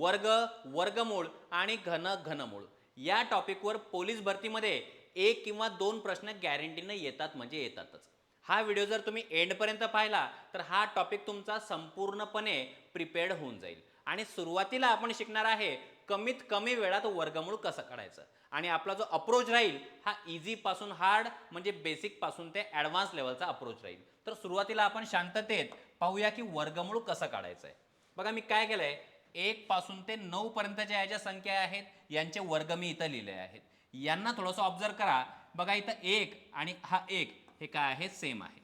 वर्ग, वर्गमूळ आणि घनमूळ या टॉपिकवर पोलीस भरतीमध्ये एक किंवा दोन प्रश्न गॅरंटीने येतात म्हणजे येतातच. हा व्हिडिओ जर तुम्ही एंडपर्यंत पाहिला तर हा टॉपिक तुमचा संपूर्णपणे प्रिपेअर्ड होऊन जाईल. आणि सुरुवातीला आपण शिकणार आहे कमीत कमी वेळात वर्गमूळ कसं काढायचं आणि आपला जो अप्रोच राहील हा इझी पासून हार्ड म्हणजे बेसिक पासून ते ॲडव्हान्स लेवलचा अप्रोच राहील. तर सुरुवातीला आपण शांततेत पाहूया की वर्गमूळ कसं काढायचं आहे. बघा मी काय केलंय, 1 पासून ते 9 पर्यंतच्या या ज्या संख्या आहेत यांचे वर्ग मी इथं लिहिले आहेत. यांना थोडंसं ऑब्झर्व करा. बघा इथं 1 आणि हा 1 हे काय आहे, सेम आहे.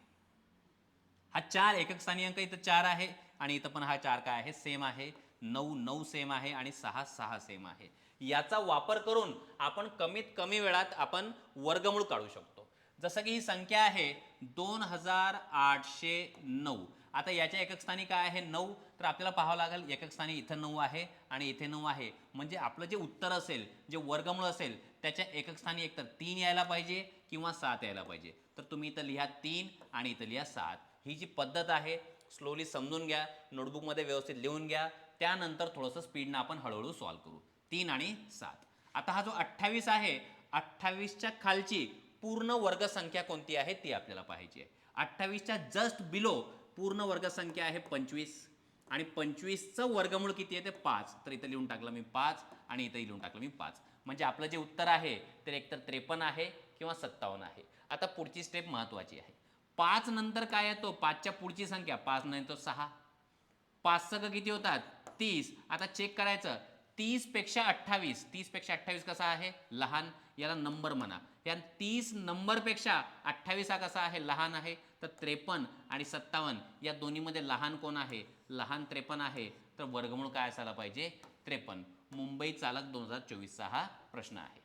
हा 4 एकक स्थानी अंक इथं 4 आहे आणि इथं पण हा 4 काय आहे, सेम आहे. 9 सेम आहे आणि 6 सेम आहे. याचा वापर करून आपण कमीत कमी वेळात आपण वर्गमूळ काढू शकतो. जसं की ही संख्या आहे 2809. आता याच्या एकक स्थानी काय आहे 9, तर आपल्याला पाहावं लागेल एकक स्थानी इथं 9 आहे आणि इथे 9 आहे. म्हणजे आपलं जे उत्तर असेल, जे वर्गमूळ असेल त्याच्या एकक स्थानी एकतर 3 यायला पाहिजे किंवा 7 यायला पाहिजे. तर तुम्ही इथं लिहा 3 आणि इथं लिहा 7. ही जी पद्धत आहे स्लोली समजून घ्या, नोटबुकमध्ये व्यवस्थित लिहून घ्या. त्यानंतर थोडंसं स्पीडनं आपण हळूहळू सॉल्व करू. 3 आणि 7. आता हा जो 28 आहे, 28च्या खालची पूर्ण वर्गसंख्या कोणती आहे ती आपल्याला पाहायची आहे. 28च्या जस्ट बिलो पूर्ण वर्गसंख्या आहे 25 आणि 25चं वर्गमूळ किती आहे ते 5. तर इथं लिहून टाकलं मी 5 आणि इथं लिहून टाकलं मी 5. म्हणजे आपलं जे उत्तर आहे ते एकतर 53 आहे किंवा 57 आहे. आता पुढची स्टेप महत्त्वाची आहे. 5 नंतर काय येतो, 5च्या पुढची संख्या 5 नंतर 6. 5 सगळं किती होतात 30. आता चेक करायचं 30 पेक्षा 28, 30 पेक्षा 28 कसा आहे लहान, याला नंबर म्हणा. या 30 नंबरपेक्षा 28 हा कसा आहे लहान आहे. तर 53 आणि 57 या दोन्हीमध्ये लहान कोण आहे, लहान 53 आहे. तर वर्गमूळ काय असायला पाहिजे 53. मुंबई चालक 2024चा हा प्रश्न आहे.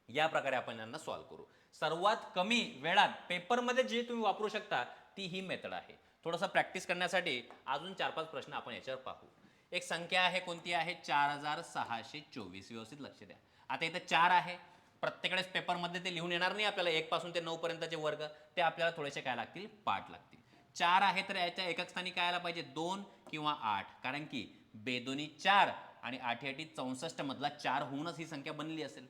या प्रकारे आपण यांना सॉल्व करू. सर्वात कमी वेळात पेपरमध्ये जे तुम्ही वापरू शकता ती ही मेथड आहे. थोडंसं प्रॅक्टिस करण्यासाठी अजून 4-5 प्रश्न आपण याच्यावर पाहू. एक संख्या आहे कोणती आहे 4624. व्यवस्थित लक्ष द्या. आता इथं 4 आहे. प्रत्येकवेळेस पेपरमध्ये ते लिहून येणार नाही आपल्याला 1 पासून ते 9 पर्यंतचे वर्ग. ते आपल्याला थोडेसे काय लागतील, पाठ लागतील. 4 आहे तर याच्या एकक स्थानी काय आला पाहिजे 2 किंवा 8. कारण की बेदोनी 4 आणि 8 64 मधला 4 होऊनच ही संख्या बनली असेल.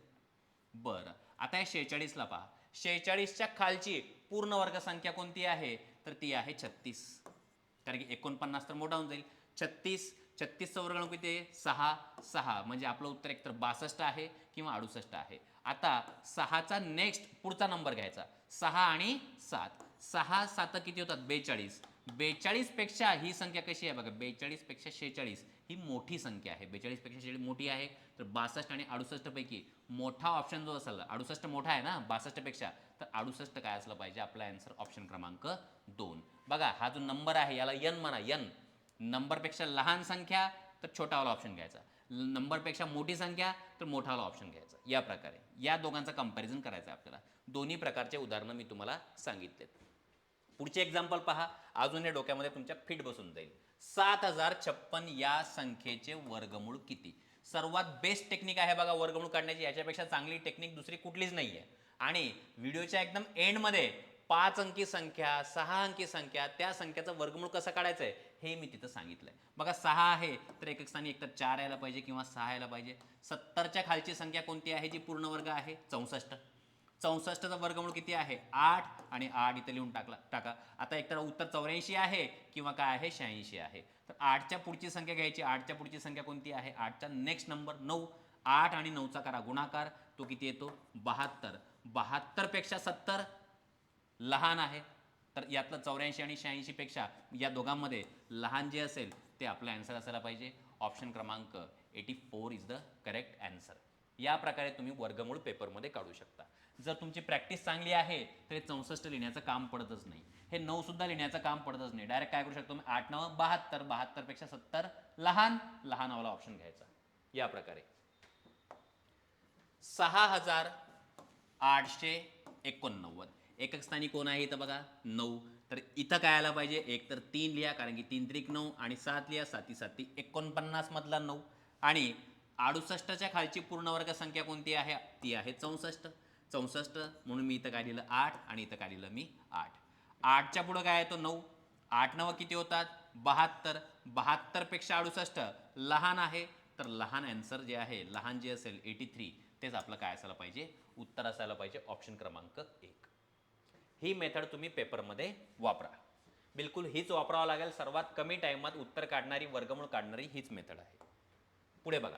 बरं, आता या 46ला पहा. 46च्या खालची पूर्ण वर्गसंख्या कोणती आहे, तर ती आहे 36. कारण की 49 तर मोठा होऊन जाईल. 36चं वर्गमूळ किती आहे 6 म्हणजे आपलं उत्तर एकतर 62 आहे किंवा 68 आहे. आता 6चा नेक्स्ट पुढचा नंबर घ्यायचा 6 आणि 7. 6 7 किती होतात 42. 42 पेक्षा ही संख्या कशी आहे बघा, 42 पेक्षा 46 ही मोठी संख्या आहे. 42 पेक्षा 46 मोठी आहे. तर 62 आणि 68 पैकी मोठा ऑप्शन जो असेल, 68 मोठा आहे ना 62 पेक्षा, तर 68 काय असलं पाहिजे आपला आन्सर ऑप्शन क्रमांक 2. बघा हा जो नंबर आहे याला n म्हणा. n नंबरपेक्षा लहान संख्या तर छोटावाला ऑप्शन घ्यायचा, नंबरपेक्षा मोठी संख्या तर मोठावाला ऑप्शन घ्यायचा. या प्रकारे या दोघांचा कंपॅरिझन करायचं आपल्याला. दोन्ही प्रकारचे उदाहरणं मी तुम्हाला सांगितलेत. पुढचे एक्झाम्पल पहा, अजून हे डोक्यामध्ये तुमच्या फिट बसून जाईल. 7056 या संख्येचे वर्गमूळ किती. सर्वात बेस्ट टेक्निक आहे बघा वर्गमूळ काढण्याची. याच्यापेक्षा चांगली टेक्निक दुसरी कुठलीच नाही आहे. आणि व्हिडिओच्या एकदम एंडमध्ये 5 अंकी संख्या, 6 अंकी संख्या, त्या संख्याचं वर्गमूळ कसं काढायचं आहे हे मी तिथं सांगितलंय. बघा 6 आहे तर एकक स्थानी एकतर 4 यायला पाहिजे किंवा 6 यायला पाहिजे. 70च्या खालची संख्या कोणती आहे जी पूर्ण वर्ग आहे 64. 64चा वर्गमूळ किती आहे 8 आणि 8 इथं लिहून टाका. आता एकतर उत्तर 84 आहे किंवा काय आहे 86 आहे. तर 8च्या पुढची संख्या घ्यायची. 8च्या पुढची संख्या कोणती आहे, 8चा नेक्स्ट नंबर 9. 8 आणि 9चा करा गुणाकार, तो किती येतो 72. 72 पेक्षा 70 लहान आहे. तर यातलं 84 आणि 86 पेक्षा या दोघांमध्ये लहान जे असेल ते आपलं आन्सर असायला पाहिजे. ऑप्शन क्रमांक 84 इज द करेक्ट आन्सर. या प्रकारे तुम्ही वर्गमूळ पेपरमध्ये काढू शकता. जर तुमची प्रॅक्टिस चांगली आहे तर 64 लिहिण्याचं काम पडतच नाही. हे 9 सुद्धा लिहिण्याचं काम पडतच नाही. डायरेक्ट काय करू शकतो मी 8 9 72. 72 पेक्षा 70 लहानवाला ऑप्शन घ्यायचा. या प्रकारे 6889 एकक स्थानी कोण आहे इथं बघा 9. तर इथं काय आला पाहिजे, एक तर 3 लिहा कारण की 3 त्रिक 9 आणि 7 लिहा 7 7 49 मधला 9. आणि 68च्या खालची पूर्ण वर्ग संख्या कोणती आहे, ती आहे 64. 64 म्हणून मी इथं काय लिहिलं 8 आणि इथं काय लिहिलं मी 8. 8च्या पुढं काय येतो 9. 8 9 किती होतात 72. 72 पेक्षा 68 लहान आहे. तर लहान आन्सर जे आहे, लहान जे असेल 83, तेच आपलं काय असायला पाहिजे, उत्तर असायला पाहिजे, ऑप्शन क्रमांक 1. ही मेथड तुम्ही पेपरमध्ये वापरा. बिलकुल हीच वापरावं लागेल. सर्वात कमी टाइमात उत्तर काढणारी, वर्गमूळ काढणारी हीच मेथड आहे. पुढे बघा,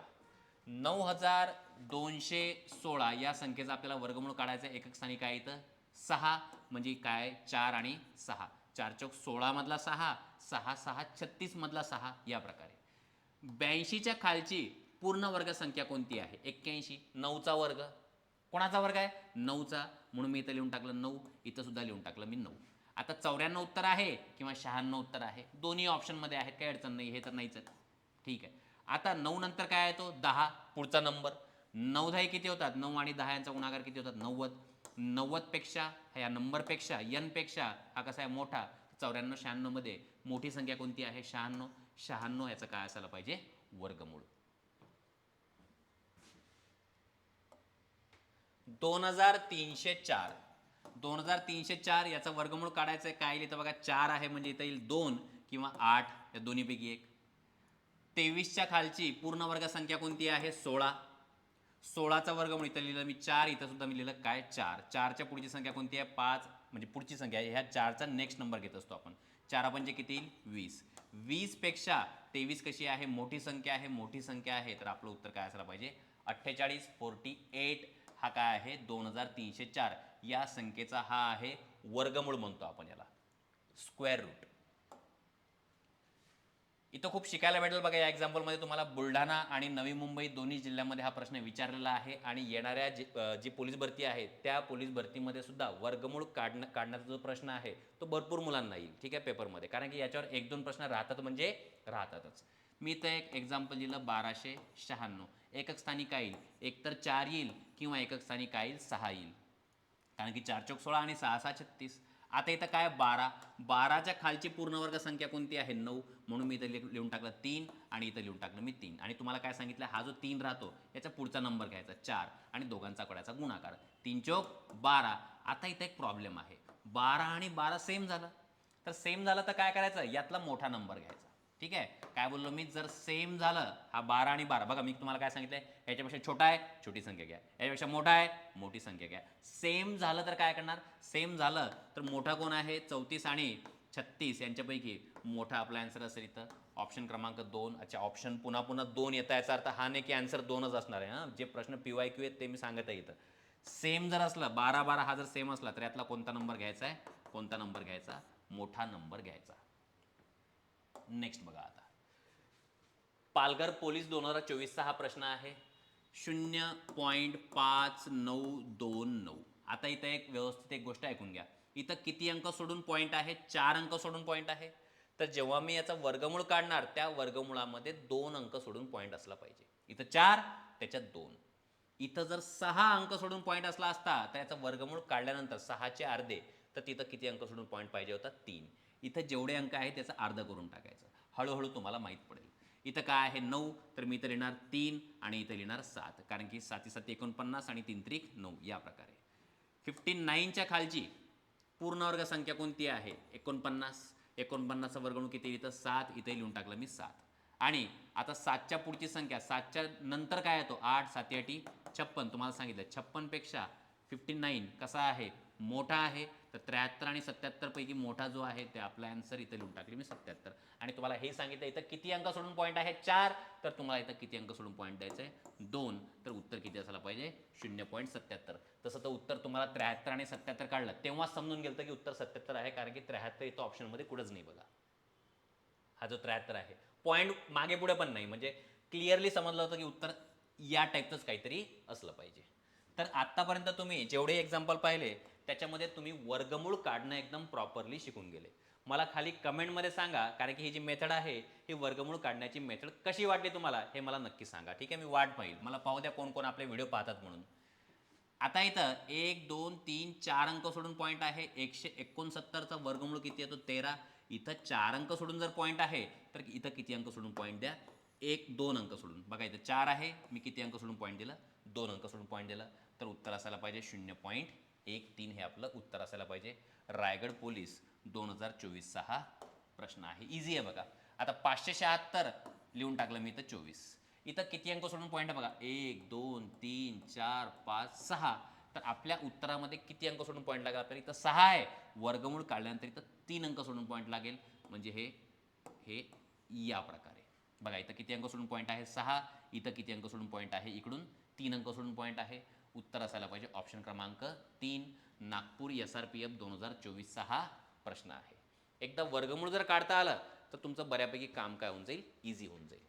9216 या संख्येचा आपल्याला वर्गमूळ काढायचा. एकक स्थानी काय येतं, 6. म्हणजे काय, 4 आणि 6. 4 चौक 16 मधला 6, 6 6 36 मधला 6, या प्रकारे. 82च्या खालची पूर्ण वर्ग संख्या कोणती आहे, 81. 9चा वर्ग, कोणाचा वर्ग आहे, 9चा, म्हणून मी इथं लिहून टाकलं 9, इथं सुद्धा लिहून टाकलं मी 9. आता 94 उत्तर आहे किंवा 96 उत्तर आहे, दोन्ही ऑप्शनमध्ये आहेत, काही अडचण नाही, हे तर नाहीच आहे. ठीक आहे. आता 9 नंतर काय येतो, 10, पुढचा नंबर. 9 10 किती होतात, 9 आणि 10 यांचा गुणाकार किती होतात, 90. 90 पेक्षा, या नंबरपेक्षा, n पेक्षा हा कसा आहे, मोठा. 94 96 मध्ये मोठी संख्या कोणती आहे, 96. 96 याचं काय असायला पाहिजे, वर्गमूळ. 2304. 2304 याचा वर्गमूळ काढायचं आहे. काय इथं बघा, 4 आहे म्हणजे इथं येईल 2 किंवा 8, या दोन्हीपैकी एक. 23च्या खालची पूर्ण वर्ग संख्या कोणती आहे, 16. 16चा वर्गमूळ इथं लिहिलं मी 4, इथं सुद्धा मी लिहिलं काय, 4. 4च्या पुढची संख्या कोणती आहे, 5. म्हणजे पुढची संख्या आहे, ह्या 4चा नेक्स्ट नंबर घेत असतो आपण. 4 म्हणजे किती येईल, 20. 20 पेक्षा 23 कशी आहे, मोठी संख्या आहे, मोठी संख्या आहे, तर आपलं उत्तर काय असायला पाहिजे, 48. 48 हा काय आहे, 2304 या संख्येचा हा आहे वर्गमूळ म्हणतो आपण याला, स्क्वेअर रूट. इथं खूप शिकायला भेटेल बघा. या एक्झाम्पलमध्ये तुम्हाला बुलढाणा आणि नवी मुंबई दोन्ही जिल्ह्यामध्ये हा प्रश्न विचारलेला आहे, आणि येणाऱ्या जी पोलीस भरती आहे त्या पोलीस भरतीमध्ये सुद्धा वर्गमूळ काढण्याचा जो प्रश्न आहे तो भरपूर मुलांना येईल. ठीक आहे, पेपरमध्ये, कारण की याच्यावर 1-2 प्रश्न राहतात म्हणजे राहतातच. मी इथं एक एक्झाम्पल दिलं, 1296. एकक स्थानी काय येईल, एकतर 4 येईल किंवा एकक स्थानी काय येईल, 6 येईल, कारण की 4 चौक 16 आणि 6 6 36. आता इथं काय, 12. 12च्या खालची पूर्ण वर्ग संख्या कोणती आहे, 9. म्हणून मी इथं लिहून टाकलं 3, आणि इथं लिहून टाकलं मी 3. आणि तुम्हाला काय सांगितलं, हा जो 3 राहतो याचा पुढचा नंबर घ्यायचा 4, आणि दोघांचा करायचा गुणाकार, 3 चौक 12. आता इथं एक प्रॉब्लेम आहे, 12 आणि 12 सेम झालं. तर सेम झालं तर काय करायचं, यातला मोठा नंबर घ्यायचा. ठीक आहे, काय बोललो मी, जर सेम झालं, हा 12 आणि 12, बघा मी तुम्हाला काय सांगितलंय, याच्यापेक्षा छोटा आहे, छोटी संख्या घ्या, याच्यापेक्षा मोठा आहे, मोठी संख्या घ्या. सेम झालं तर काय करणार, सेम झालं तर मोठा कोण आहे, 34 आणि 36 यांच्यापैकी मोठा आपला आन्सर असेल इथं, ऑप्शन क्रमांक 2. अच्छा, ऑप्शन पुन्हा पुन्हा 2 येता, याचा अर्थ हा नाही की आन्सर 2च असणार आहे. हां, जे प्रश्न PYQ आहेत ते मी सांगत आहे इथं. सेम जर असलं, 12 12 हा जर सेम असला, तर यातला कोणता नंबर घ्यायचा आहे, कोणता नंबर घ्यायचा, मोठा नंबर घ्यायचा. नेक्स्ट बघा, आता पालघर पोलीस 2024चा हा प्रश्न आहे, 0.5929. आता इथं एक व्यवस्थित एक गोष्ट ऐकून घ्या, इथं किती अंक सोडून पॉईंट आहे, 4 अंक सोडून पॉईंट आहे. तर जेव्हा मी याचा वर्गमूळ काढणार, त्या वर्गमूळामध्ये 2 अंक सोडून पॉईंट असला पाहिजे. इथं 4, त्याच्यात 2. इथं जर 6 अंक सोडून पॉईंट असला असता, तर याचा वर्गमूळ काढल्यानंतर 6चे अर्धे, तर तिथं किती अंक सोडून पॉईंट पाहिजे होता, 3. इथं जेवढे अंक आहेत त्याचं अर्ध करून टाकायचं, हळूहळू तुम्हाला माहीत पडेल. इथं काय आहे, 9, तर मी इथं लिहिणार 3, आणि इथं लिहिणार 7, कारण की 7 7 49 आणि 3 3 9, या प्रकारे. 59च्या खालची पूर्ण वर्ग संख्या कोणती आहे, 49. 49चा वर्गमूळ किती, इथं 7, इथे लिहून टाकलं मी 7. आणि आता 7च्या पुढची संख्या, 7च्या नंतर काय येतो, 8, 7 8 56. तुम्हाला सांगितलं 56 पेक्षा 59 कसा आहे, मोठा आहे. तर 73 आणि 77 पैकी मोठा जो आहे ते आपला आन्सर इथं लिहून टाकले मी 77. आणि तुम्हाला हे सांगितलं इथं किती अंक सोडून पॉईंट आहे, 4. तर तुम्हाला इथं किती अंक सोडून पॉईंट द्यायचं आहे, 2. तर उत्तर किती असायला पाहिजे, 0.77. तसं तर उत्तर तुम्हाला 73 आणि 77 काढलं तेव्हा समजून गेलं की उत्तर 77 आहे, कारण की 73 इथं ऑप्शनमध्ये कुठंच नाही बघा. हा जो 73 आहे, पॉईंट मागे पुढे पण नाही, म्हणजे क्लिअरली समजलं होतं की उत्तर या टाईपचंच काहीतरी असलं पाहिजे. तर आत्तापर्यंत तुम्ही जेवढे एक्झाम्पल पाहिले त्याच्यामध्ये तुम्ही वर्गमूळ काढणं एकदम प्रॉपरली शिकून गेले. मला खाली कमेंटमध्ये सांगा, कारण की ही जी मेथड आहे ही वर्गमूळ काढण्याची मेथड कशी वाटली तुम्हाला, हे मला नक्की सांगा. ठीक आहे, मी वाट पाहिल, मला पाहू द्या कोण कोण आपले व्हिडिओ पाहतात म्हणून. आता इथं 1 2 3 4 अंक सोडून पॉईंट आहे, 169चा वर्गमूळ किती येतो, 13. इथं 4 अंक सोडून जर पॉईंट आहे, तर इथं किती अंक सोडून पॉईंट द्या, 1 2 अंक सोडून. बघा इथं 4 आहे, मी किती अंक सोडून पॉईंट दिलं, 2 अंक सोडून पॉईंट दिलं, तर उत्तर असायला पाहिजे 0.13. हे आपलं उत्तर असायला पाहिजे. रायगड पोलीस 2024चा हा प्रश्न आहे, इझी आहे बघा. आता 576 लिहून टाकलं मी इथं 24. इथं किती अंक सोडून पॉईंट आहे बघा, 1 2 3 4 5 6. तर आपल्या उत्तरामध्ये किती अंक सोडून पॉईंट लागेल आपल्याला, इथं 6 आहे, वर्गमूळ काढल्यानंतर इथं 3 अंक सोडून पॉईंट लागेल. म्हणजे हे हे या प्रकारे बघा, इथं किती अंक सोडून पॉईंट आहे 6, इथं किती अंक सोडून पॉईंट आहे, इकडून 3 अंक सोडून पॉईंट आहे. उत्तर असायला पाहिजे ऑप्शन क्रमांक 3, नागपूर SRPF 2024चा हा प्रश्न आहे. एकदा वर्गमूळ जर काढता आलं तर तुमचं बऱ्यापैकी काम काय होऊन जाईल, इझी होऊन जाईल.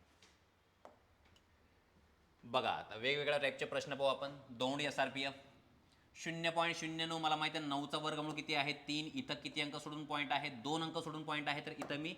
बघा आता वेगवेगळ्या टाईपचे प्रश्न पाहू आपण. दौंड SRPF 0.09, मला माहिती आहे 9चा वर्गमूळ किती आहे 3, इथं किती अंक सोडून पॉईंट आहे, 2 अंक सोडून पॉईंट आहे, तर इथं मी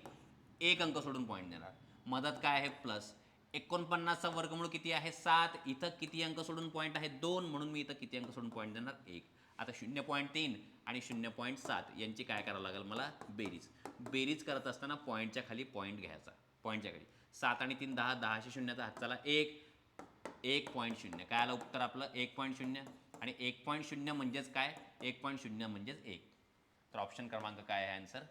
1 अंक सोडून पॉईंट देणार. मदत काय आहे प्लस. 49चा वर्गमूळ किती आहे 7, इथं किती अंक सोडून पॉईंट आहे 2, म्हणून मी इथं किती अंक सोडून पॉईंट देणार 1. आता 0.3 आणि 0.7 यांची काय करावं लागेल मला, बेरीज. बेरीज करत असताना पॉईंटच्या खाली पॉईंट घ्यायचा, पॉईंटच्या खाली 7 आणि 3 10, 10शी शून्याचा हात चला 1.0. काय आलं उत्तर आपलं 1.0. आणि 1.0 म्हणजेच काय, 1.0 म्हणजेच 1. तर ऑप्शन क्रमांक काय आहे आन्सर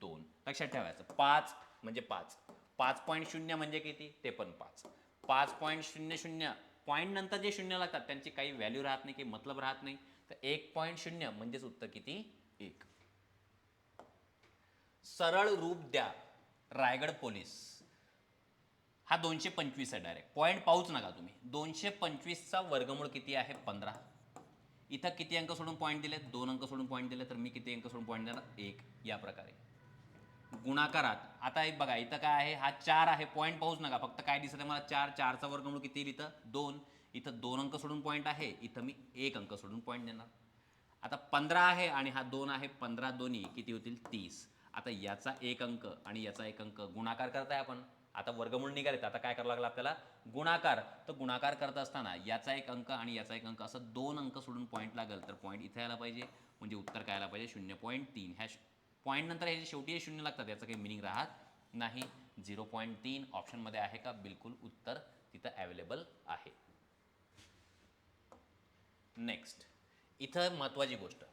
2. लक्षात ठेवायचं. 5 म्हणजे 5, 5.0 म्हणजे किती ते पण 5. 5.00 पॉईंट नंतर जे शून्य लागतात त्यांची काही व्हॅल्यू राहत नाही, काही मतलब राहत नाही. तर 1.0 म्हणजेच उत्तर किती 1. सरळ रूप द्या रायगड पोलीस, हा 225 आहे. डायरेक्ट पॉईंट पाहूच नका तुम्ही. 225चा वर्गमूळ किती आहे 15. इथं किती अंक सोडून पॉईंट दिले, 2 अंक सोडून पॉईंट दिले, तर मी किती अंक सोडून पॉईंट देणार 1. या प्रकारे गुणाकारात. आता एक बघा इथं काय आहे, हा 4 आहे, पॉईंट पाहूच नका, फक्त काय दिसत आहे मला 4. 4चा वर्गमूळ किती येईल इथं 2. इथं 2 अंक सोडून पॉईंट आहे, इथं मी 1 अंक सोडून पॉईंट देणार. आता 15 आहे आणि हा 2 आहे, 15 दोन्ही किती होतील 30. आता याचा 1 अंक आणि याचा 1 अंक गुणाकार करताय आपण. आता वर्गमूळ निघालेत, आता काय करावं लागलं आपल्याला गुणाकार. तर गुणाकार करत असताना याचा 1 अंक आणि याचा 1 अंक असं 2 अंक सोडून पॉईंट लागेल, तर पॉईंट इथे यायला पाहिजे. म्हणजे उत्तर काय यायला पाहिजे 0.3. ह्या पॉईंट नंतर ह्याचे शेवटी हे शून्य लागतात, याचं काही मिनिंग राहत नाही. 0.3 ऑप्शनमध्ये आहे का, बिलकुल उत्तर तिथं अवेलेबल आहे. नेक्स्ट, इथं महत्त्वाची गोष्ट,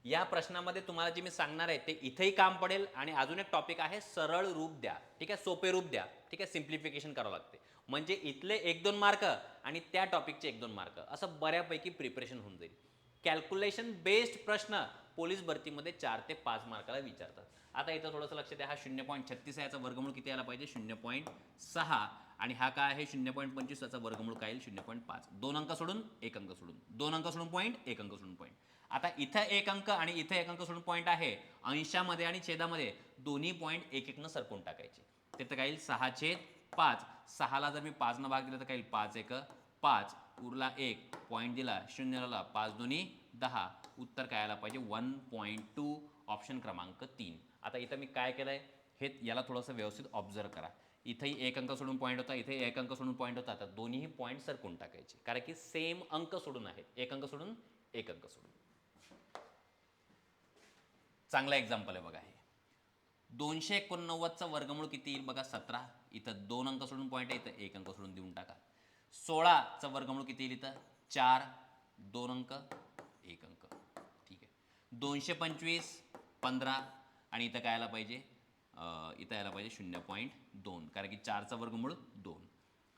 या प्रश्नामध्ये तुम्हाला जे मी सांगणार आहे ते इथेही काम पडेल. आणि अजून एक टॉपिक आहे सरळ रूप द्या. ठीक आहे, सोपे रूप द्या. ठीक आहे, सिम्प्लिफिकेशन करावं लागते. म्हणजे इथले 1-2 मार्क आणि त्या टॉपिकचे 1-2 मार्क असं बऱ्यापैकी प्रिपरेशन होऊन जाईल. कॅल्क्युलेशन बेस्ड प्रश्न पोलीस भरतीमध्ये 4 ते 5 मार्काला विचारतात. आता इथं थोडंसं लक्ष द्या. हा 0.36 आहे, याचा वर्गमूळ किती यायला पाहिजे 0.6. आणि हा काय आहे 0.25, याचा वर्गमूळ काय येईल 0.5. 2 अंक सोडून 1 अंक सोडून, 2 अंक सोडून पॉईंट, 1 अंक सोडून पॉईंट. आता इथं 1 अंक आणि इथं 1 अंक सोडून पॉईंट आहे. अंशामध्ये आणि छेदामध्ये दोन्ही पॉईंट 1-1 न सरकून टाकायचे. तिथं काय येईल 6/5. 6ला जर मी 5 न भाग दिला तर काय येईल 5-1 5, उरला 1, पॉईंट दिला 0 लावला, 5-2 10. उत्तर काय यायला पाहिजे 1.2, ऑप्शन क्रमांक 3. आता इथं मी काय केलंय हे याला थोडंसं व्यवस्थित ऑब्झर्व करा. इथंही 1 अंक सोडून पॉईंट होता, इथे 1 अंक सोडून पॉईंट होता, तर दोन्ही पॉईंट सरकून टाकायचे, कारण की सेम अंक सोडून आहेत. 1 अंक सोडून 1 अंक सोडून. चांगला एक्झाम्पल आहे बघा हे. 289चा वर्गमूळ किती येईल बघा 17. इथं 2 अंक सोडून पॉईंट आहे, इथं 1 अंक सोडून देऊन टाका. 16चा वर्गमूळ किती येईल इथं 4, 2 अंक 1 अंक. ठीक आहे. 225 15 आणि इथं काय यायला पाहिजे, इथं यायला पाहिजे 0.2, कारण की 4चा वर्गमूळ 2.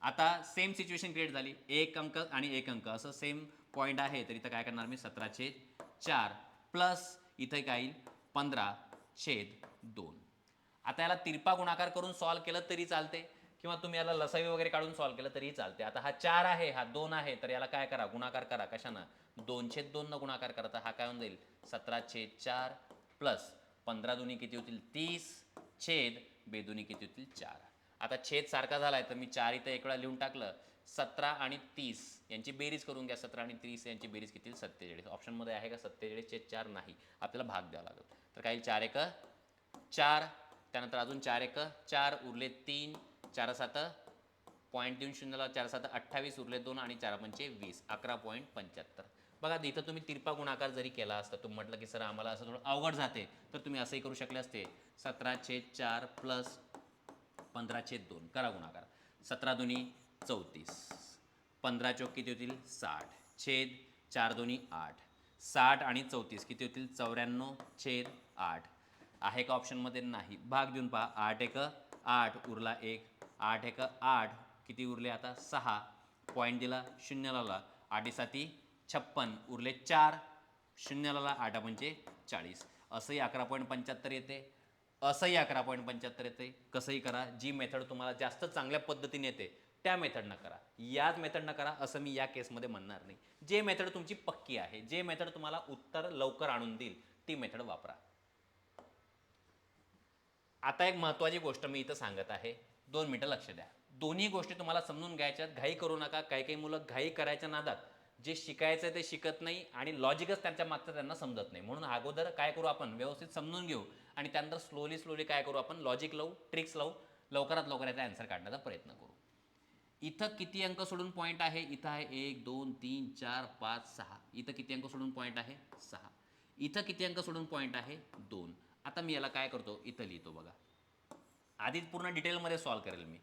आता सेम सिच्युएशन क्रिएट झाली. 1 अंक आणि 1 अंक असं सेम पॉईंट आहे, तर इथं काय करणार मी 17/4 प्लस इथं काय येईल 15/2. आता याला तिरपा गुणाकार करून सॉल्व केलं तरी चालते, किंवा तुम्ही याला लसावी वगैरे काढून सॉल्व केलं तरी चालते. आता हा 4 आहे, हा 2 आहे, तर याला काय करा गुणाकार करा. कशानं 2/2 न गुणाकार करता हा काय होऊन जाईल 17/4 प्लस 15 किती होतील 30 छेद बेदुनी किती होतील 4. आता छेद सारखा झालाय तर मी 4 इथं एक वेळा लिहून टाकलं. 17 आणि 30 यांची बेरीज करून घ्या. 17 आणि 30 यांची बेरीज किती 47. ऑप्शनमध्ये आहे का 47/4 नाही, आपल्याला भाग द्यावा लागेल. तर काही 4 1 4, त्यानंतर अजून 4 1 4, उरले 3, 4 7 पॉईंट देऊन 0ला 4 7 28, उरले 2 आणि 4 पंचे 20, 11.75. बघा इथं तुम्ही तिरपा गुणाकार जरी केला असता, तुम्ही म्हटलं की सर आम्हाला असं थोडं अवघड जाते, तर तुम्ही असंही करू शकले असते. 17/4 प्लस 15/2 करा गुणाकार. 17 2 34, 15 चौक किती होतील 60 छेद 4 2 8, 60 आणि 34 किती होतील 94/8. आहे का ऑप्शनमध्ये नाही, भाग देऊन पहा. 8 1 8, उरला 1, 8 1 8, किती उरले आता 6, पॉईंट दिला, शून्य लावला, 8 7 56, उरले 4, शून्य लावला, 8 पंचे 40. असंही 11.75 येते, असंही 11.75 येते. कसंही करा, जी मेथड तुम्हाला जास्त चांगल्या पद्धतीने येते त्या मेथडनं करा, याच मेथडनं करा असं मी या केसमध्ये म्हणणार नाही. जे मेथड तुमची पक्की आहे, जे मेथड तुम्हाला उत्तर लवकर आणून देईल ती मेथड वापरा. आता एक महत्त्वाची गोष्ट मी इथं सांगत आहे, 2 मिनिटं लक्ष द्या. दोन्ही गोष्टी तुम्हाला समजून घ्यायच्यात, घाई करू नका. काही काही मुलं घाई करायच्या नादात जे शिकायचं ते शिकत नाही आणि लॉजिकच त्यांच्या मागचं त्यांना समजत नाही. म्हणून अगोदर काय करू, आपण व्यवस्थित समजून घेऊ आणि त्यानंतर स्लोली काय करू, आपण लॉजिक लावू, ट्रिक्स लावू, लवकरात लवकर याचा आन्सर काढण्याचा प्रयत्न करू. इथं किती अंक सोडून पॉईंट आहे, इथं आहे 1 2 3 4 5 6. इथं किती अंक सोडून पॉईंट आहे 6. इथं किती अंक सोडून पॉईंट आहे 2. आता मी याला काय करतो, इथं लिहितो बघा. आधीच पूर्ण डिटेलमध्ये सॉल्व करेल मी,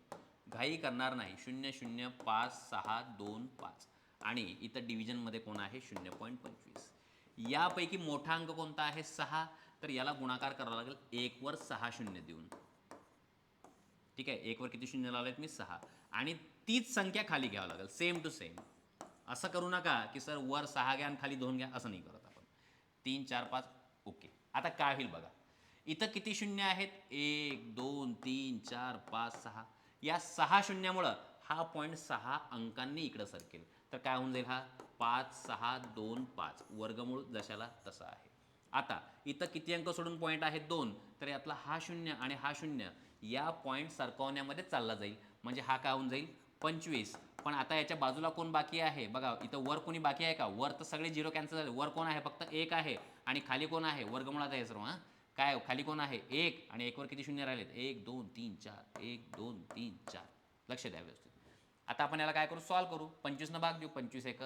घाई करणार नाही. 0 0 5 6 2 5 आणि इथं डिव्हिजनमध्ये कोण आहे 0.25. यापैकी मोठा अंक कोणता आहे 6, तर याला गुणाकार करावा लागेल 1 वर 6 शून्य देऊन. ठीक आहे, 1 वर किती शून्य लावलेत मी 6 आणि तीच संख्या खाली घ्यावं लागेल, सेम टू सेम. असं करू नका की सर वर 6 घ्या आणि खाली 2 घ्या, असं नाही करत आपण. 3 4 5 ओके. आता काय होईल बघा, इथं किती शून्य आहेत 1 2 3 4 5 6. या 6 शून्यामुळं हा पॉईंट 6 अंकांनी इकडं सरकेल. तर काय होऊन जाईल, हा 5 6 2 5 वर्गमूळ जशाला तसा आहे. आता इथं किती अंक सोडून पॉईंट आहे 2, तर यातला हा शून्य आणि हा शून्य या पॉईंट सरकवण्यामध्ये चालला जाईल, म्हणजे हा काय होऊन जाईल 25. पण आता याच्या बाजूला कोण बाकी आहे बघा, इथं वर कोणी बाकी आहे का, वर तर सगळे झिरो कॅन्सल झाले. वर कोण आहे, फक्त 1 आहे आणि खाली कोण आहे, वर्गमुळात आहे सर्व. हां काय खाली कोण आहे 1 आणि 1 वर किती शून्य राहिलेत 1 2 3 4 1 2 3 4. लक्ष द्या व्यवस्थित. आता आपण याला काय करू, सॉल्व करू. 25 न भाग देऊ, 25 1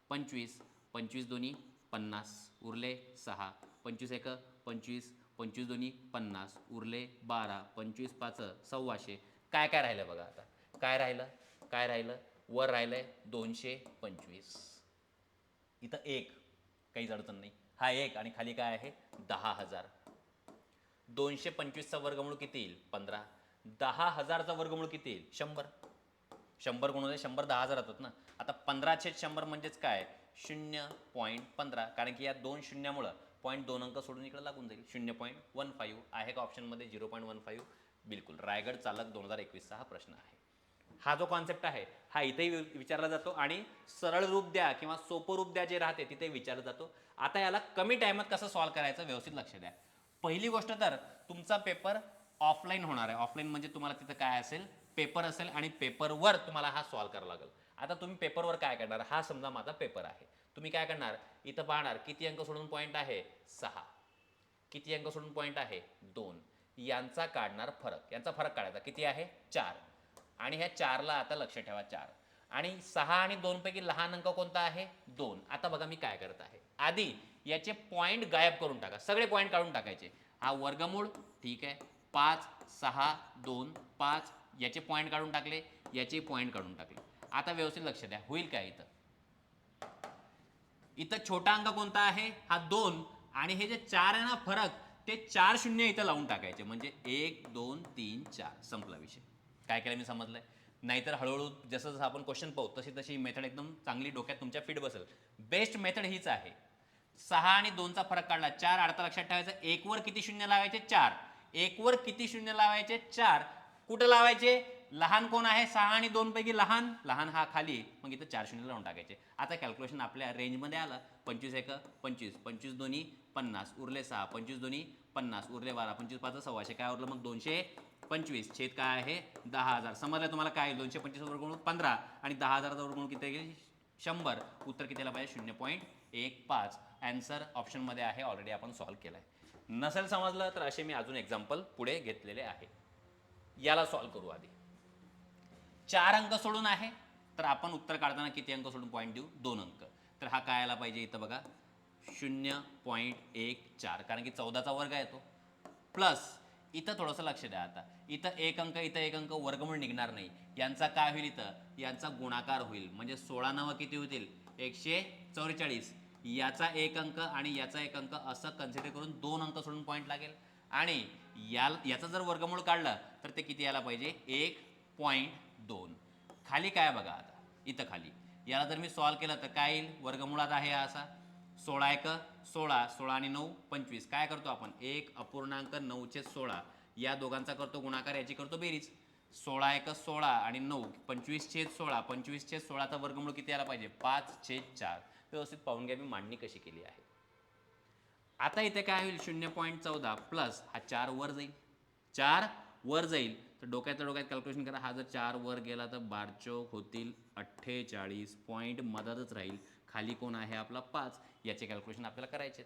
25, 25 दोन्ही 50, उरले 6, 25 1 25, 25 दोन्ही 50, उरले 12, 25 5 1,600. काय काय राहिलं बघा, आता काय राहिलं, वर राहिलंय 225. इथं 1, काहीच अडचण नाही, हा 1 आणि खाली काय आहे 10,000. 225चा वर्गमूळ किती येईल 15. 10,000चा वर्गमूळ किती येईल 100. 100 गुणिले 100 10,000 होतात ना. आता 15/100 म्हणजेच काय 0.15, कारण की या 2 शून्यामुळं पॉईंट 2 अंक सोडून इकडे लागून जाईल. 0.15 आहे का ऑप्शनमध्ये 0.15. बिलकुल, रायगड चालक 2021चा हा प्रश्न आहे. हा जो कॉन्सेप्ट आहे हा इथेही विचारला जातो आणि सरळ रूप द्या किंवा सोपं रूप द्या जे राहते तिथे विचारला जातो. आता याला कमी टायमात कसं सॉल्व्ह करायचं व्यवस्थित लक्ष द्या. पहिली गोष्ट तर तुमचा पेपर ऑफलाईन होणार आहे. ऑफलाईन म्हणजे तुम्हाला तिथं काय असेल, पेपर असेल आणि पेपरवर तुम्हाला हा सॉल्व्ह करावा लागेल. आता तुम्ही पेपरवर काय करणार, हा समजा माझा पेपर आहे, तुम्ही काय करणार, इथं पाहणार किती अंक सोडून पॉईंट आहे 6, किती अंक सोडून पॉईंट आहे 2, यांचा काढणार फरक. यांचा फरक काढायचा किती आहे 4 आणि ह्या 4ला आता लक्ष ठेवा 4 आणि 6 आणि 2 पैकी लहान अंक कोणता आहे 2. आता बघा मी काय करत आहे, आधी याचे पॉईंट गायब करून टाका, सगळे पॉईंट काढून टाकायचे. हा वर्गमूळ ठीक आहे, 5 6 2 5 याचे पॉईंट काढून टाकले, याचे पॉईंट काढून टाकले. आता व्यवस्थित लक्ष द्या, होईल काय इथं छोटा अंक कोणता आहे हा 2 आणि हे जे 4 आहे ना फरक, ते 4 शून्य इथं लावून टाकायचे, म्हणजे 1 2 3 4 संपला विषय. काय केलं मी समजलंय, नाहीतर हळूहळू जसं जसं आपण क्वेश्चन पाहू तशी तशी मेथड एकदम चांगली डोक्यात तुमच्या फिट बसेल. बेस्ट मेथड हीच आहे. 6 आणि 2चा फरक काढला 4, अडता लक्षात ठेवायचं 1 वर किती शून्य लावायचे 4, 1 वर किती शून्य लावायचे 4, कुठं लावायचे, लहान कोण आहे 6 आणि 2 पैकी लहान हा खाली, मग इथं 4 शून्य लावून टाकायचे. आता कॅल्क्युलेशन आपल्या रेंजमध्ये आलं. 25 1 25, 25 दोन्ही 50, उरले 6, 25 दोन्ही 50, उरले 12, 25 5 1,600, काय उरलं मग 225. छेद काय आहे 10,000. समजलं तुम्हाला काय, 225 वर्गमूळ 15 आणि 10,000चा वर्गमूळ किती गेली 100. उत्तर कितीला पाहिजे 0.15. आन्सर ऑप्शनमध्ये आहे, ऑलरेडी आपण सॉल्व्ह केला आहे. नसेल समजलं तर असे मी अजून एक्झाम्पल पुढे घेतलेले आहे. याला सॉल्व्ह करू. आधी 4 अंक सोडून आहे, तर आपण उत्तर काढताना किती अंक सोडून पॉईंट देऊ 2 अंक. तर हा काय आला पाहिजे इथं बघा 0.14, कारण की 14चा वर्ग आहे तो, प्लस इथं थोडंसं लक्ष द्या. आता इथं 1 अंक इथं 1 अंक वर्गमूळ निघणार नाही, यांचा काय होईल इथं, यांचा गुणाकार होईल, म्हणजे 16 9 किती होतील 144. याचा 1 अंक आणि याचा 1 अंक असं कन्सिडर करून 2 अंक सोडून पॉईंट लागेल आणि याचा जर वर्गमूळ काढला तर ते किती यायला पाहिजे 1.2. खाली काय बघा आता, इथं खाली याला जर मी सॉल्व केलं तर काय येईल, वर्गमुळात आहे हा असा 16 एक 16, 16 आणि 9 25. काय करतो आपण, 1.9/16 या दोघांचा करतो गुणाकार, याची करतो बेरीज. 16 एक 16 आणि 9 25/16, 25/16चा वर्गमूळ किती यायला पाहिजे, 5/4. व्यवस्थित पाहून घ्या मी मांडणी कशी केली आहे. आता इथे काय होईल, 0.14 प्लस हा 4 वर जाईल, 4 वर जाईल तर डोक्यातल्या डोक्यात कॅल्क्युलेशन करा. हा जर 4 वर गेला तर 12 होतील 48, पॉईंट मधातच राहील. खाली कोण आहे आपला 5, याचे कॅल्क्युलेशन आपल्याला करायचे.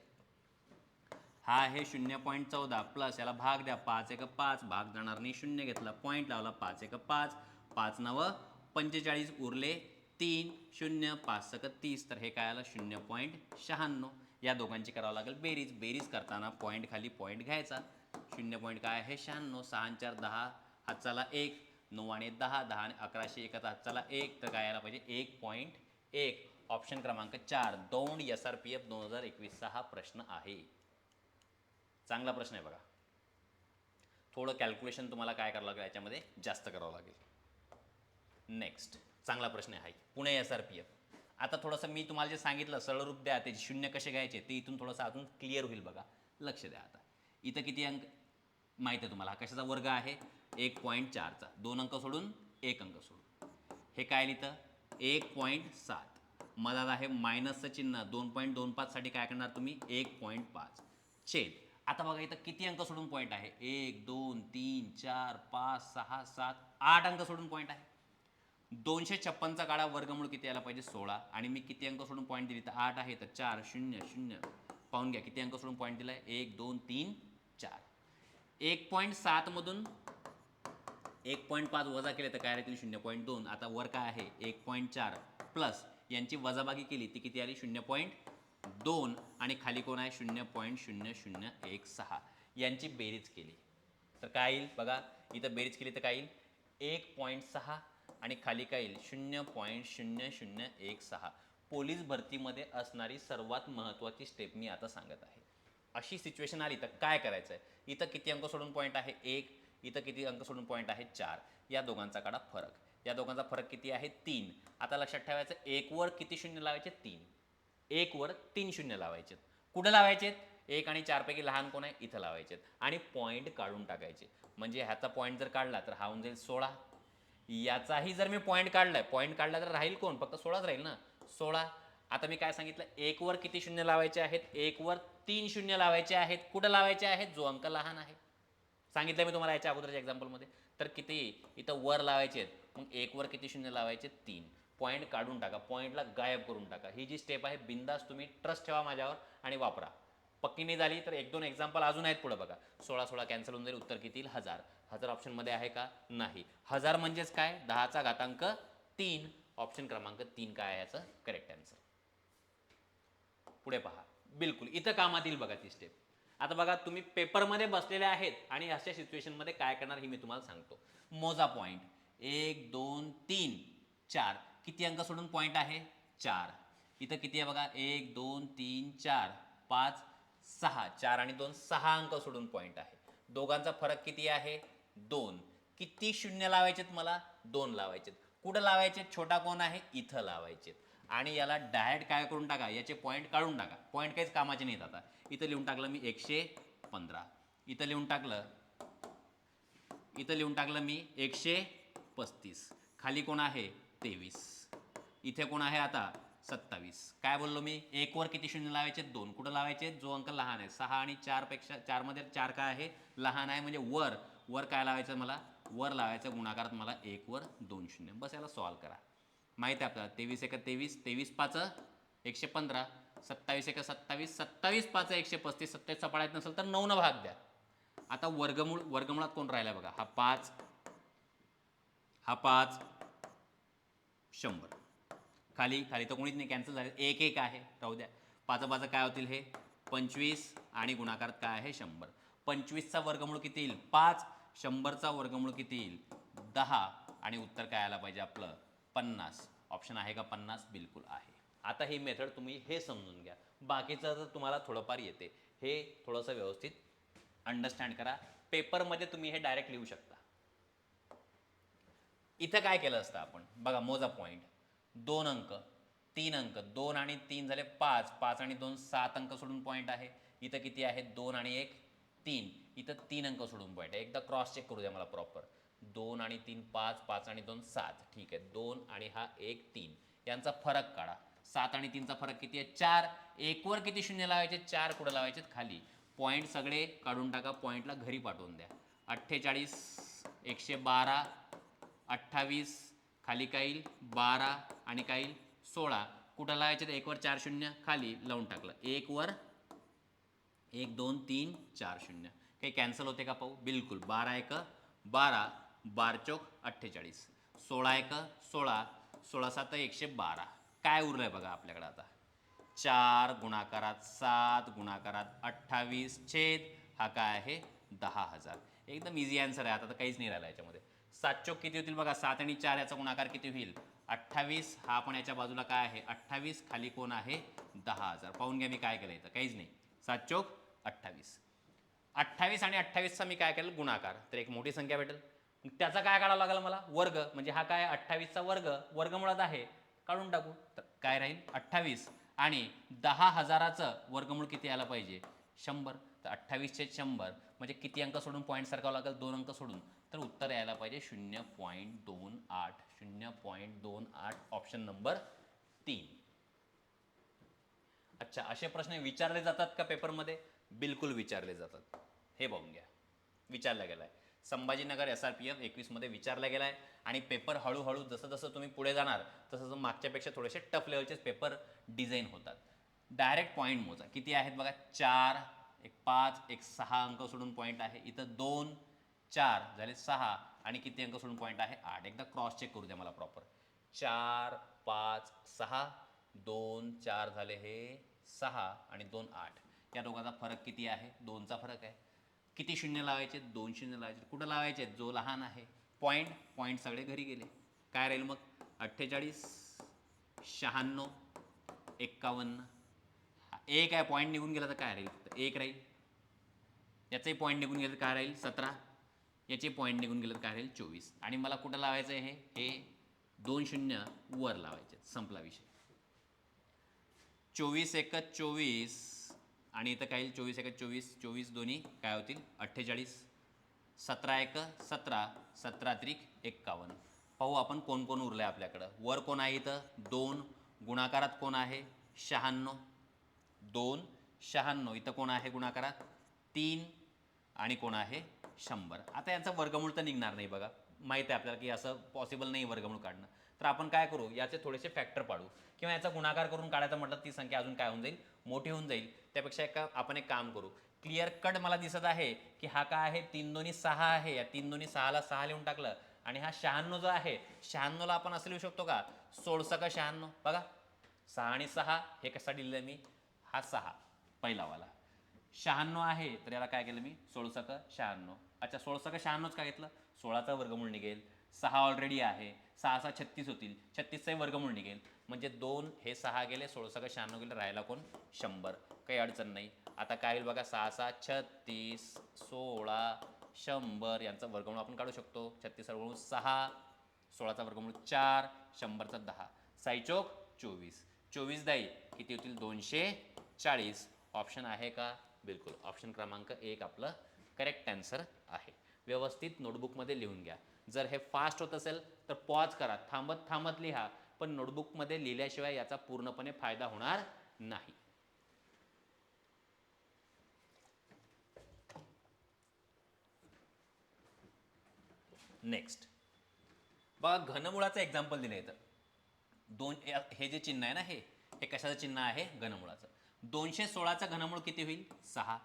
हा आहे 0.14 प्लस याला भाग द्या, 5 एक 5, भाग जाणार नाही, 0 घेतला, पॉईंट लावला, 5 एक 5, 5 9 45, उरले 3, 0 5 सक 30, तर हे काय आलं 0.96. या दोघांची करावं लागेल बेरीज. बेरीज करताना पॉईंट खाली पॉईंट घ्यायचा. 0 पॉईंट काय आहे 96, 6 आणि 4 10, हातचाला 1, 9 आणि 10, 10 आणि 11 एकाचा हातचाला 1, तर काय यायला पाहिजे 1.1. ऑप्शन क्रमांक 4 दौंड SRPF 2021चा हा प्रश्न आहे. चांगला प्रश्न आहे बघा. थोडं कॅल्क्युलेशन तुम्हाला काय करावं लागेल, याच्यामध्ये जास्त करावं लागेल. नेक्स्ट चांगला प्रश्न आहे पुणे SRPF. आता थोडंसं मी तुम्हाला जे सांगितलं सरळ रूप द्या, त्याचे शून्य कसे घ्यायचे ते इथून थोडंसं अजून क्लिअर होईल बघा. लक्ष द्या. आता इथं किती अंक माहीत आहे तुम्हाला, कशाचा वर्ग आहे 1.4चा, 2 अंक सोडून 1 अंक सोडून. हे काय लिहितं 1.7, मधात आहे मायनसचं चिन्ह, 2.25 साठी काय करणार तुम्ही 1.5 छेद. आता बघा इथं किती अंक सोडून पॉईंट आहे, 1 2 3 4 5 6 7 8 अंक सोडून पॉईंट आहे. 256चा काढा, वर्गमूळ किती यायला पाहिजे 16, आणि मी किती अंक सोडून पॉईंट दिली तर 8 आहे, तर 4 0 0. पाहून घ्या किती अंक सोडून पॉईंट दिलाय 1 2 3 4. 1.7 मधून 1.5 वजा केले तर काय राहतील 0.2. आता वर काय आहे 1.4 प्लस यांची वजाबाकी केली ती किती आली 0.2, आणि खाली कोण आहे 0.0016. यांची बेरीज केली तर काय येईल बघा, इथं बेरीज केली तर काय येईल 1.6 आणि खाली काय येईल 0.0016. पोलीस भरतीमध्ये असणारी सर्वात महत्त्वाची स्टेप मी आता सांगत आहे. अशी सिच्युएशन आली तर काय करायचं आहे, इथं किती अंक सोडून पॉईंट आहे 1, इथं किती अंक सोडून पॉईंट आहे 4, या दोघांचा काढा फरक. या दोघांचा फरक किती आहे 3. आता लक्षात ठेवायचं 1 वर किती शून्य लावायचे 3, 1 वर 3 शून्य लावायचे. कुठं लावायचे 1 आणि 4 पैकी लहान कोण आहे इथं लावायचे, आणि पॉईंट काढून टाकायचे. म्हणजे ह्याचा पॉईंट जर काढला तर हा होऊन जाईल 16. याचाही जर मी पॉईंट काढलाय, पॉईंट काढला तर राहील कोण, फक्त 16च राहील ना 16. आता मी काय सांगितलं 1 वर किती शून्य लावायचे आहेत, 1 वर 3 शून्य लावायचे आहेत. कुठं लावायचे आहेत, जो अंक लहान आहे. सांगितलं मी तुम्हाला याच्या अगोदरच्या एक्झाम्पलमध्ये. तर किती इथं वर लावायचे आहेत, मग 1 वर किती शून्य लावायचे 3. पॉईंट काढून टाका, पॉईंटला गायब करून टाका. ही जी स्टेप आहे बिंदास तुम्ही ट्रस्ट ठेवा माझ्यावर आणि वापरा. पक्की नाही झाली तर 1-2 एक्झाम्पल अजून आहेत पुढे बघा. 16 कॅन्सल होऊन जाईल, उत्तर किती येईल 1000. 1000 ऑप्शनमध्ये आहे का, नाही. 1000 म्हणजेच काय 10चा घातांक 3. ऑप्शन क्रमांक 3 काय आहे याचं करेक्ट आन्सर. पुढे पहा, बिलकुल इथं कामात येईल बघा ती स्टेप. आता बघा तुम्ही पेपरमध्ये बसलेले आहेत आणि अशा सिच्युएशनमध्ये काय करणार हे मी तुम्हाला सांगतो. मोजा पॉईंट 1 2 3 4, किती अंक सोडून पॉईंट आहे 4. इथं किती आहे बघा 1 2 3 4 5 6, 4 आणि 2 6 अंक सोडून पॉईंट आहे. दोघांचा फरक किती आहे 2. किती शून्य लावायचेत मला 2 लावायचेत. कुठं लावायचे, छोटा कोण आहे इथं लावायचे. आणि याला डायरेक्ट काय करून टाका, याचे पॉईंट काढून टाका. पॉईंट काहीच कामाचे नाहीत. आता इथं लिहून टाकलं मी 115, इथं लिहून टाकलं मी 135. खाली कोण आहे 23, इथे कोण आहे आता 27. काय बोललो मी 1 वर किती शून्य लावायचे 2. कुठं लावायचे, जो अंक लहान आहे 6 आणि 4 पेक्षा 4 मध्ये 4 काय आहे लहान आहे, म्हणजे वर वर काय लावायचं मला, वर लावायचं गुणाकारात मला 1 वर 2 शून्य. बस याला सॉल्व करा. माहिती आहे आपल्याला 23 एक 23, 23 5 115, 27 एक 27, 27 5 135. 27 चपाळ्यात नसेल तर 9 न भाग द्या. आता वर्गमुळात कोण राहिला बघा, हा 5, हा 5 100. खाली तर कोणीच नाही, कॅन्सल झाले. 1 1 आहे, राहू द्या. 5 5 काय होतील हे 25, आणि गुणाकारात काय आहे 100. 25चा वर्गमूळ किती येईल 5, 100चा वर्गमूळ किती येईल 10, आणि उत्तर काय आलं पाहिजे आपलं 50. ऑप्शन आहे का 50, बिलकुल आहे. आता ही मेथड तुम्ही हे समजून घ्या. बाकीचं तर तुम्हाला थोडंफार येते, हे थोडंसं व्यवस्थित अंडरस्टँड करा. पेपरमध्ये तुम्ही हे डायरेक्ट लिहू शकता. इथं काय केलं असतं आपण बघा, मोजा पॉईंट, 2 अंक 3 अंक, 2 आणि 3 झाले 5, 5 आणि 2 7 अंक सोडून पॉईंट आहे. इथं किती आहे, 2 आणि 1 3, इथं 3 अंक सोडून पॉईंट आहे. एकदा क्रॉस चेक करू द्या मला प्रॉपर. 2 आणि 3 5, 5 आणि 2 7, ठीक आहे. 2 आणि हा 1 3, यांचा फरक काढा. 7 आणि 3चा फरक किती आहे, 4. 1 वर किती शून्य लावायचे, 4 कुठं लावायचे, खाली. पॉईंट सगळे काढून टाका, पॉईंटला घरी पाठवून द्या. 48 112 28, खाली काय येईल 12 आणि काय येईल 16. कुठं लावायचे, 1 वर 4 शून्य, खाली लावून टाकलं. 1 वर 1 2 3 4 शून्य, काही कॅन्सल होते का पाहू, बिलकुल. 12 1 12, 12 चौक 48, 16 1 16, 16 7 112. काय उरलंय बघा आपल्याकडे आता, 4 गुणाकारात 7 गुणाकारात 28 छेद हा काय आहे 10,000. एकदम इझी आन्सर आहे. आता तर काहीच नाही राहिलं याच्यामध्ये. 7 चौक किती होतील बघा, 7 आणि 4 याचा गुणाकार किती होईल 28. हा पण याच्या बाजूला काय आहे 28, खाली कोण आहे 10,000. पाहून घ्या मी काय केलं इथं, काहीच नाही. 7 चौक 28. 28 आणि 28चा मी काय केलं गुणाकार, तर एक मोठी संख्या भेटेल. त्याचा काय काढावं लागेल मला, वर्ग. म्हणजे हा काय 28चा वर्ग, वर्गमुळात आहे, काढून टाकू. तर काय राहील 28 आणि 10,000चं वर्गमूळ किती यायला पाहिजे 100. तर 28/100 म्हणजे किती अंक सोडून पॉईंट सरकावं लागेल, 2 अंक सोडून. तर उत्तर यायला पाहिजे 0.28. 0.28, ऑप्शन नंबर 3. अच्छा, असे प्रश्न विचारले जातात का पेपरमध्ये, बिलकुल विचारले जातात. हे बघून घ्या, विचारला गेलाय. संभाजीनगर SRPF 21 मध्ये विचारला गेलाय. आणि पेपर हळूहळू जसं जसं तुम्ही पुढे जाणार तसं तसं मागच्यापेक्षा थोडेसे टफ लेवलचेच पेपर डिझाईन होतात. डायरेक्ट पॉईंट मोजा किती आहेत बघा, 4 1 5 1 6 अंक सोडून पॉईंट आहे. इथं 2 4 झाले 6 आणि किती अंक सोडून पॉईंट आहे 8. एकदा क्रॉस चेक करू द्या मला प्रॉपर. 4 5 6, 2 4 झाले हे 6 आणि 2 8. या दोघांचा फरक किती आहे, 2चा फरक आहे. किती शून्य लावायचे, 2 शून्य लावायचे. कुठं लावायचे, जो लहान आहे. पॉईंट, पॉईंट सगळे घरी गेले. काय राहील मग 48 96 51. एक आहे, पॉईंट निघून गेला तर काय राहील, तर 1 राहील. याचंही पॉईंट निघून गेलं तर काय राहील 17. याचे पॉईंट निघून गेलं तर काय राहील 24. आणि मला कुठं लावायचं आहे, हे 2 शून्य वर लावायचे. संपला विषय. 24 1 24 आणि इथं काय येईल 24 1 24, 24 दोन्ही काय होतील 48. 17 1 17, 17 त्रिक 51. पाहू आपण कोण कोण उरलं आहे आपल्याकडं. वर कोण आहे इथं 2, गुणाकारात कोण आहे 96, 2 96. इथं कोण आहे गुणाकारात 3 आणि कोण आहे 100. आता यांचा वर्गमूळ तर निघणार नाही बघा, माहीत आहे आपल्याला की असं पॉसिबल नाही वर्गमूळ काढणं. तर आपण काय करू, याचे थोडेसे फॅक्टर पाडू किंवा याचा गुणाकार करून काढायचं म्हटलं ती संख्या अजून काय होऊन जाईल, मोठी होऊन जाईल. त्यापेक्षा आपण एक काम करू. क्लिअर कट मला दिसत आहे की हा काय आहे 3 दोन्ही 6 आहे. या 3 दोन्ही 6ला 6 लिहून टाकलं. आणि हा 96 जो आहे 96ला आपण असं लिहू शकतो का 16 का 96. बघा 6 आणि 6 हे कसा लिहिलं मी, हा 6 पहिलावाला 96 आहे. तर याला काय केलं मी 16 का 96. अच्छा 16 का 96च काय घेतलं, 16चा वर्गमूळ निघेल. 6 ऑलरेडी आहे, 6 6 36 होतील, 36चाही वर्गमूळ निघेल. म्हणजे 2 हे 6 गेले, 16 का 96 गेले, राहायला कोण 100. काही अडचण नाही. आता काय होईल बघा 6 6 36, 16 100 यांचा वर्गमूळ आपण काढू शकतो. 36चा वर्गमूळ 6, 16चा वर्गमूळ 4, 100चा 10, 6 चौक 24, 24 दाई किती होतील 240. ऑप्शन आहे का, बिलकुल. ऑप्शन क्रमांक 1 आपलं करेक्ट आन्सर आहे. व्यवस्थित नोटबुकमध्ये लिहून घ्या. जर हे फास्ट होत असेल तर पॉज करा, थांबत थांबत लिहा. पण नोटबुकमध्ये लिहिल्याशिवाय याचा पूर्णपणे फायदा होणार नाही. नेक्स्ट बघा, घनमुळाचं एक्झाम्पल दिलं इथं. हे जे चिन्ह आहे ना, हे कशाचं चिन्ह आहे, घनमुळाचं. 216चं घनमूळ किती होईल 6.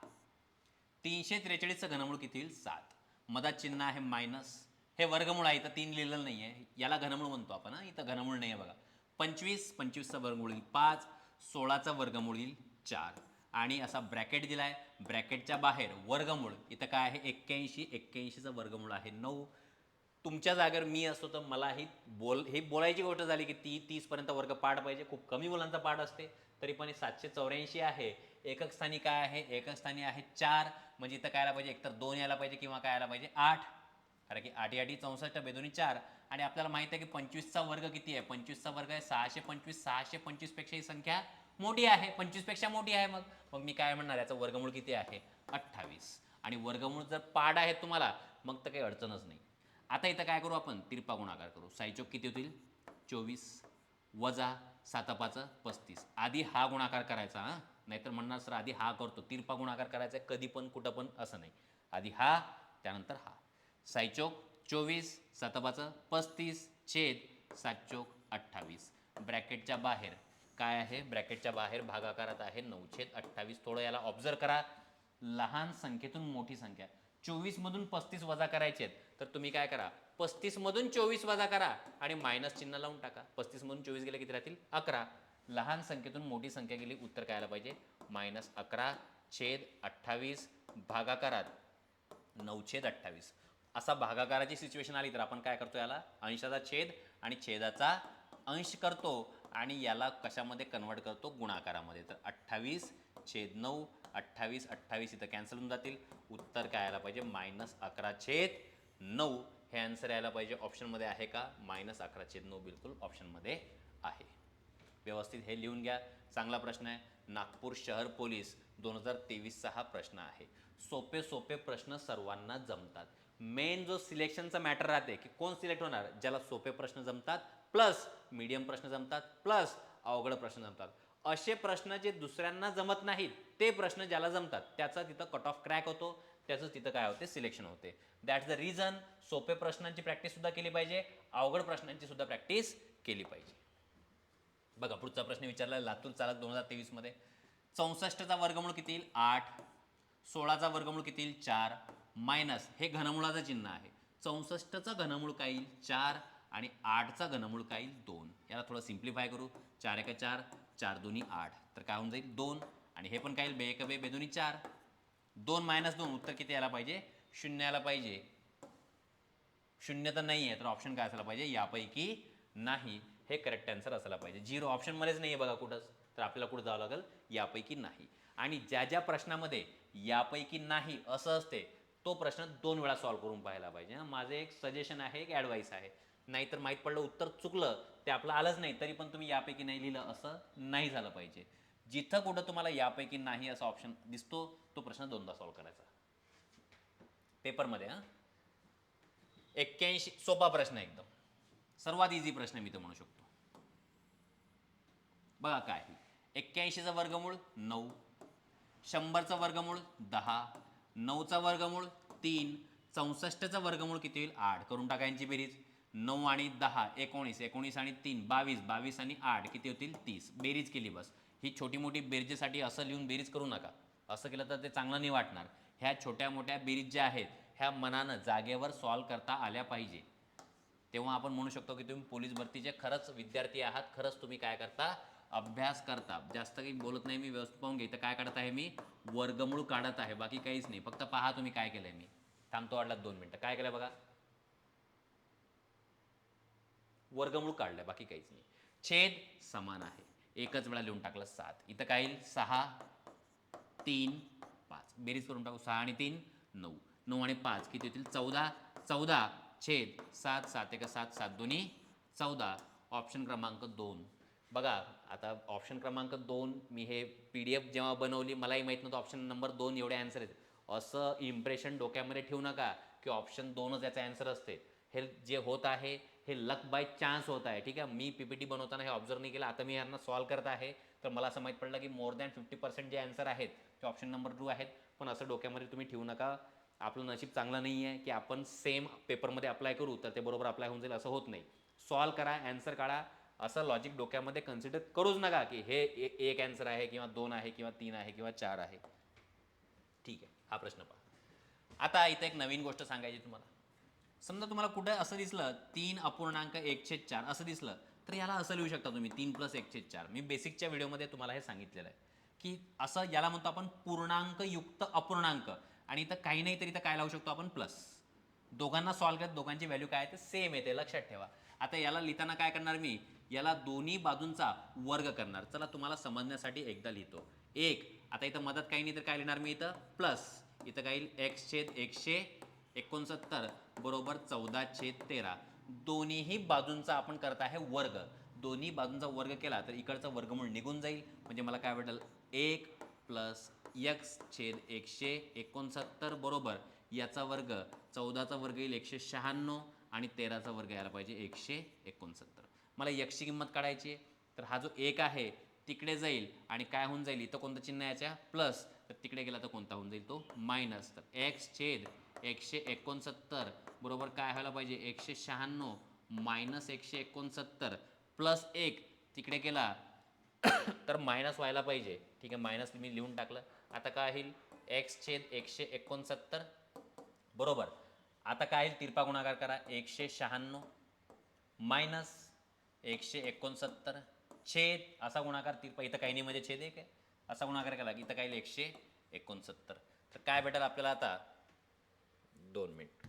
343चं घनमूळ किती होईल 7. मधात चिन्ह आहे मायनस. हे वर्गमूळ आहे, इथं 3 लिहिलेलं नाही आहे, याला घनमूळ म्हणतो आपण. इथं घनमूळ नाही आहे बघा. 25, 25चा वर्गमूळ येईल 5, 16चा वर्गमूळ येईल 4. आणि असा ब्रॅकेट दिला आहे, ब्रॅकेटच्या बाहेर वर्गमूळ. इथं काय आहे 81, 81चं वर्गमूळ आहे 9. तुमच्या जागेवर मी असतो तर मलाही हे बोलायची गोष्ट झाली की 30पर्यंत वर्ग पाठ पाहिजे. खूप कमी मुलांचा पाठ असते, तरी पण 784 आहे. एकक स्थानी काय आहे, एकक स्थानी आहे 4. म्हणजे इथं काय यायला पाहिजे, एकतर 2 यायला पाहिजे किंवा काय यायला पाहिजे 8. कारण की 8 8 64 बेदोनी 4 आणि आपल्याला माहित आहे की 25चा वर्ग किती आहे, 25चा वर्ग आहे 625. 625 पेक्षा ही संख्या मोठी आहे, 25 पेक्षा मोठी आहे. मग मग मी काय म्हणणार, याचं वर्गमूळ किती आहे 28. आणि वर्गमूळ जर पाठ आहे तुम्हाला मग तर काही अडचणच नाही. आता इथं काय करू आपण, तिरपा गुणाकार करू. साईचोक किती होतील 24 वजा 7 35. आधी हा गुणाकार करायचा हा, नाहीतर म्हणणार सर आधी हा करतो. तिरपा गुणाकार करायचा कधी पण कुठं पण असं नाही, आधी हा त्यानंतर हा. साईचोक 24 7 35 छेद 7 चोक 28. ब्रॅकेटच्या बाहेर काय आहे, ब्रॅकेटच्या बाहेर भागाकारात आहे 9 छेद 28. थोडं याला ऑब्झर्व करा, लहान संख्येतून मोठी संख्या. 24 मधून 35 वजा करायचे तर तुम्ही काय करा, 35 मधून 24 वजा करा आणि मायनस चिन्ह लावून टाका. 35 मधून 24 गेले किती राहतील 11. लहान संख्येतून मोठी संख्या गेली, उत्तर काय आलं पाहिजे -11 छेद 28 भागाकारात 9 छेद 28. असा भागाकाराची सिच्युएशन आली तर आपण काय करतो, याला अंशाचा छेद आणि छेदाचा अंश करतो आणि याला कशामध्ये कन्वर्ट करतो, गुणाकारामध्ये. तर 28 छेद 9, 28 28 इथं कॅन्सल होऊन जातील. उत्तर काय यायला पाहिजे -11 छेद 9. हे आन्सर यायला पाहिजे. ऑप्शनमध्ये आहे का -11 छेद 9, बिलकुल ऑप्शनमध्ये आहे. व्यवस्थित हे लिहून घ्या. चांगला प्रश्न आहे. नागपूर शहर पोलीस 2023चा हा प्रश्न आहे. सोपे सोपे प्रश्न सर्वांना जमतात. मेन जो सिलेक्शनचा मॅटर राहते की कोण सिलेक्ट होणार, ज्याला सोपे प्रश्न जमतात प्लस मीडियम प्रश्न जमतात प्लस अवघड प्रश्न जमतात. असे प्रश्न जे दुसऱ्यांना जमत नाहीत ते प्रश्न ज्याला जमतात त्याचा तिथं कट ऑफ क्रॅक होतो, त्याचं तिथं काय होते, सिलेक्शन होते. दॅट्स द रिझन सोपे प्रश्नांची प्रॅक्टिस सुद्धा केली पाहिजे, अवघड प्रश्नांची सुद्धा प्रॅक्टिस केली पाहिजे. बघा पुढचा प्रश्न विचारला लातूर चालक 2023 मध्ये. 64चा वर्गमूळ किती येईल 8. 16चा वर्गमूळ किती येईल 4 मायनस हे घनमुळाचं चिन्ह आहे. 64चा घनमूळ काय येईल 4 आणि 8चा घनमूळ काय येईल 2. याला थोडं सिम्प्लिफाय करू. 4 1 4, 4 2 8, तर काय होऊन जाईल 2. आणि हे पण काय येईल 2 1 2, 2 2 4. 2 मायनस 2 उत्तर किती यायला पाहिजे 0 यायला पाहिजे. 0 तर नाही आहे, तर ऑप्शन काय असायला पाहिजे यापैकी नाही. हे करेक्ट आन्सर असायला पाहिजे. 0 ऑप्शनमध्येच नाही आहे बघा कुठंच, तर आपल्याला कुठं जावं लागेल यापैकी नाही. आणि ज्या ज्या प्रश्नामध्ये यापैकी नाही असं असते तो प्रश्न 2 वेळा सॉल्व्ह करून पाहायला पाहिजे. माझं एक सजेशन आहे, एक ॲडवाईस आहे. नाहीतर माहीत पडलं उत्तर चुकलं ते आपलं आलंच नाही तरी पण तुम्ही यापैकी नाही लिहिलं असं नाही झालं पाहिजे. जिथं कुठं तुम्हाला यापैकी नाही असा ऑप्शन दिसतो तो प्रश्न 2दा सॉल्व्ह करायचा पेपरमध्ये. 81 सोपा प्रश्न एकदम, सर्वात इझी प्रश्न मी तर म्हणू शकतो. बघा काय 81चा वर्गमूळ 9, 100चा वर्गमूळ 10, 9चा वर्गमूळ 3, 64चा वर्गमूळ किती होईल 8. करून टाका यांची बेरीज. 9 आणि 10 19, 19 आणि 3 22, 22 आणि 8 किती होतील 30. बेरीज केली बस. ही छोटी मोठी बेरजेसाठी असं लिहून बेरीज करू नका, असं केलं तर ते चांगलं नाही वाटणार. ह्या छोट्या मोठ्या बेरीज ज्या आहेत ह्या मनानं जागेवर सॉल्व्ह करता आल्या पाहिजे. तेव्हा आपण म्हणू शकतो की तुम्ही पोलीस भरतीचे खरंच विद्यार्थी आहात, खरंच तुम्ही काय करता अभ्यास करता. जास्त काही बोलत नाही मी, व्यवस्थित पाहून घे. तर काय काढत आहे मी वर्गमूळ काढत आहे, बाकी काहीच नाही. फक्त पहा तुम्ही काय केलंय. मी थांबतो वाटला 2 मिनिटं. काय केलं बघा, वर्गमूळ काढलंय, बाकी काहीच नाही. छेद समान आहे, एकच वेळा लिहून टाकलं 7. इथं काय येईल 6 3 5. बेरीज करून टाकू. 6 आणि 3 9, 9 आणि 5 किती होतील 14. 14 छेद 7, 7 1 7, 7 2 14. ऑप्शन क्रमांक 2. बघा आता ऑप्शन क्रमांक 2 मी हे PDF जेव्हा बनवली मलाही माहीत नव्हतं ऑप्शन नंबर 2 एवढे आन्सर आहेत. असं इम्प्रेशन डोक्यामध्ये ठेवू नका की ऑप्शन 2च याचा आन्सर असते. हे जे होत आहे हे लक बाय चान्स होत आहे. ठीक आहे, मी PPT बनवताना हे ऑब्झर्व नाही केलं. आता मी यांना सॉल्व्ह करत आहे तर मला असं माहीत पडलं की मोर दॅन 50% जे आन्सर आहेत ते ऑप्शन नंबर 2 आहेत. पण असं डोक्यामध्ये तुम्ही ठेवू नका. आपलं नशीब चांगलं नाही आहे की आपण सेम पेपरमध्ये अप्लाय करू तर ते बरोबर अप्लाय होऊन जाईल, असं होत नाही. सॉल्व्ह करा, आन्सर काढा. असं लॉजिक डोक्यामध्ये कन्सिडर करूच नका की हे एक आन्सर आहे किंवा 2 आहे किंवा 3 आहे किंवा 4 आहे. ठीक आहे, हा प्रश्न पहा. आता इथे एक नवीन गोष्ट सांगायची तुम्हाला. समजा तुम्हाला कुठं असं दिसलं 3.1/4 असं दिसलं तर याला असं लिहू शकता तुम्ही 3 + 1/4. मी बेसिकच्या व्हिडिओमध्ये तुम्हाला हे सांगितलेलं आहे की असं याला म्हणतो आपण पूर्णांक युक्त अपूर्णांक. आणि इथं काही नाही तरी इथं काय लावू शकतो आपण प्लस. दोघांना सॉल्व्ह करत दोघांची व्हॅल्यू काय आहे ते सेम येते, लक्षात ठेवा. आता याला लिहिताना काय करणार मी, याला दोन्ही बाजूंचा वर्ग करणार. चला तुम्हाला समजण्यासाठी एकदा लिहितो. एक आता इथं मदत काही नाही तर काय लिहिणार मी इथं प्लस. इथं काय येईल x/169 बरोबर 14/13. दोन्हीही बाजूंचा आपण करत आहे वर्ग. दोन्ही बाजूंचा वर्ग केला तर इकडचा वर्गमूळ निघून जाईल, म्हणजे मला काय भेटेल 1 प्लस एक्स छेद 169 बरोबर याचा वर्ग 14चा वर्ग येईल 196 आणि 13चा वर्ग यायला पाहिजे 169. मला एक्सची किंमत काढायची आहे, तर हा जो 1 आहे तिकडे जाईल आणि काय होऊन जाईल, इथं कोणतं चिन्ह याच्या प्लस, तर तिकडे गेला तर कोणता होऊन जाईल तो मायनस. तर एक्स छेद 169 बरोबर काय व्हायला पाहिजे 196 मायनस 169 प्लस 1 तिकडे गेला तर मायनस व्हायला पाहिजे. ठीक आहे, मायनस मी लिहून टाकलं. आता काय होईल एक्स छेद 169 बरोबर. आता काय येईल, तिरपा गुणाकार करा 196 मायनस 169 छेद असा गुणाकार तिरपा, इथं काही नाही म्हणजे छेद एक आहे, असा गुणाकार केला की इथं काय येईल 169. तर काय भेटेल आपल्याला आता, 2 मिनिट.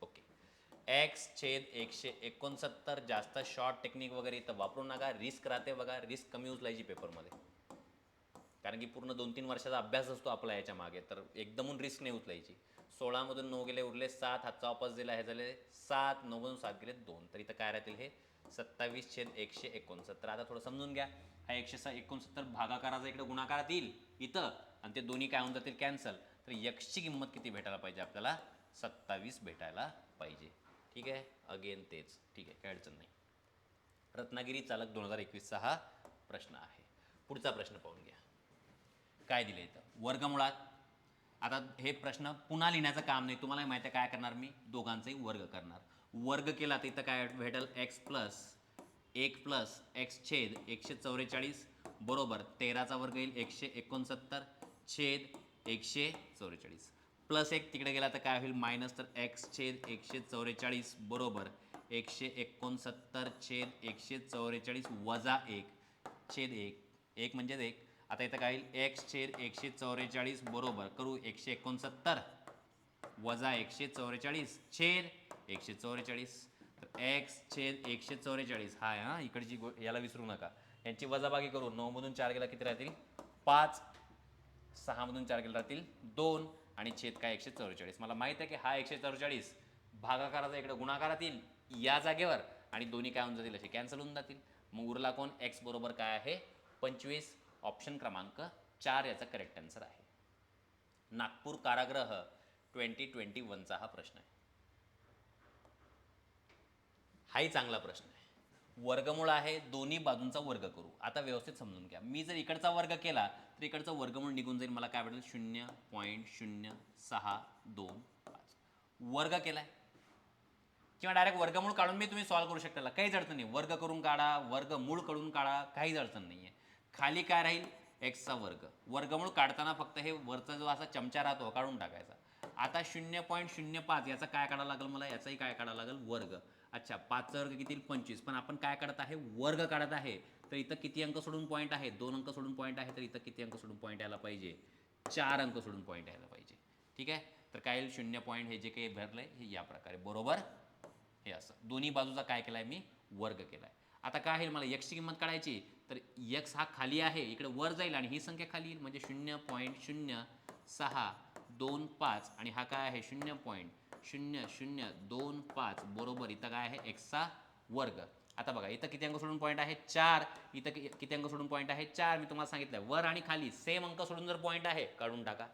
ओके, एक्स छेद 169. जास्त शॉर्ट टेक्निक वगैरे इथं वापरू नका, रिस्क राहते बघा, रिस्क कमी उचलायची पेपरमध्ये, कारण की पूर्ण 2-3 वर्षाचा अभ्यास असतो आपला याच्या मागे, तर एकदमून रिस्क नाही उचलायची. 16 मधून 9 गेले उरले 7, हातचा वापस दिला हे झाले 7, 9 मधून 7 गेले 2, तर इथं काय राहतील हे 27 छेद 169. आता थोडं समजून घ्या, हा 169 भागाकाराचा इकडे गुणाकारात येईल इथं, आणि ते दोन्ही काय होऊन जातील कॅन्सल. तर एक्सची किंमत किती भेटायला पाहिजे आपल्याला, 27 भेटायला पाहिजे. ठीक आहे, अगेन तेच. ठीक आहे, काय अडचण नाही. रत्नागिरी चालक 2021चा हा प्रश्न आहे. पुढचा प्रश्न पाहून घ्या. काय दिलं इथं, वर्गमुळात. आता हे प्रश्न पुन्हा लिहिण्याचं काम नाही, तुम्हाला माहिती आहे काय करणार मी, दोघांचाही वर्ग करणार. वर्ग केला तर इथं काय भेटेल एक्स प्लस 1 प्लस एक्स छेद 144 बरोबर 13चा वर्ग येईल 169 छेद 144 प्लस 1 तिकडे गेला तर काय होईल मायनस, तर एक्स छेद 144 बरोबर 169 छेद 144 वजा 1 छेद 1, 1 म्हणजेच 1. आता इथं काय येईल एक्स छेद 144 बरोबर करू 169 वजा 144 छेद 144. तर एक्स छेद 144 हा आहे, हा इकडची याला विसरू नका, यांची वजाबाकी करू. 9 मधून 4 गेला किती राहतील 5, 6 मधून 4 गेला राहतील 2 आणि छेद काय 144. मला माहित आहे की हा 144 भागाकाराचा इकडे गुणाकारात येईल या जागेवर, आणि दोन्ही काय होऊन जातील असे कॅन्सल होऊन जातील. मग उरला कोण, एक्स बरोबर काय आहे 25. ऑप्शन क्रमांक 4 याचा करेक्ट आन्सर आहे. नागपूर कारागृह 2021चा हा प्रश्न आहे. हाही चांगला प्रश्न आहे. वर्गमूळ आहे, दोन्ही बाजूंचा वर्ग करू. आता व्यवस्थित समजून घ्या, मी जर इकडचा वर्ग केला तर इकडचा वर्गमूळ निघून जाईल, मला काय भेटेल 0.0625. वर्ग केलाय किंवा डायरेक्ट वर्गमूळ काढून मी तुम्ही सॉल्व्ह करू शकता, काहीच अडचण नाही. वर्ग करून काढा, वर्गमूळ करून काढा, काहीच अडचण नाही आहे. खाली काय राहील एक्सचा वर्ग. वर्गमूळ काढताना फक्त हे वरचा जो असा चमचा राहतो काढून टाकायचा. आता 0.05 याचा काय काढावं लागेल मला, याचाही काय काढावं लागेल वर्ग. अच्छा, 5चा वर्ग किती 25, पण आपण काय काढत आहे वर्ग काढत आहे, तर इथं किती अंक सोडून पॉईंट आहे 2 अंक सोडून पॉईंट आहे, तर इथं किती अंक सोडून पॉईंट यायला पाहिजे 4 अंक सोडून पॉईंट यायला पाहिजे. ठीक आहे, तर काय येईल 0 पॉईंट हे जे काही भरलंय हे या प्रकारे बरोबर. हे असं दोन्ही बाजूचा काय केलाय मी वर्ग केलाय. आता काय होईल मला एक्सची किंमत काढायची, तर एक्स हा खाली आहे इकडे वर जाईल आणि ही संख्या खाली येईल, म्हणजे 0.0625 आणि हा काय आहे 0.0025 बरोबर इथं काय आहे एक्सचा वर्ग. आता बघा इथं किती अंक सोडून पॉईंट आहे 4, इथं किती अंक सोडून पॉईंट आहे 4. मी तुम्हाला सांगितलं वर आणि खाली सेम अंक सोडून जर पॉईंट आहे काढून टाका,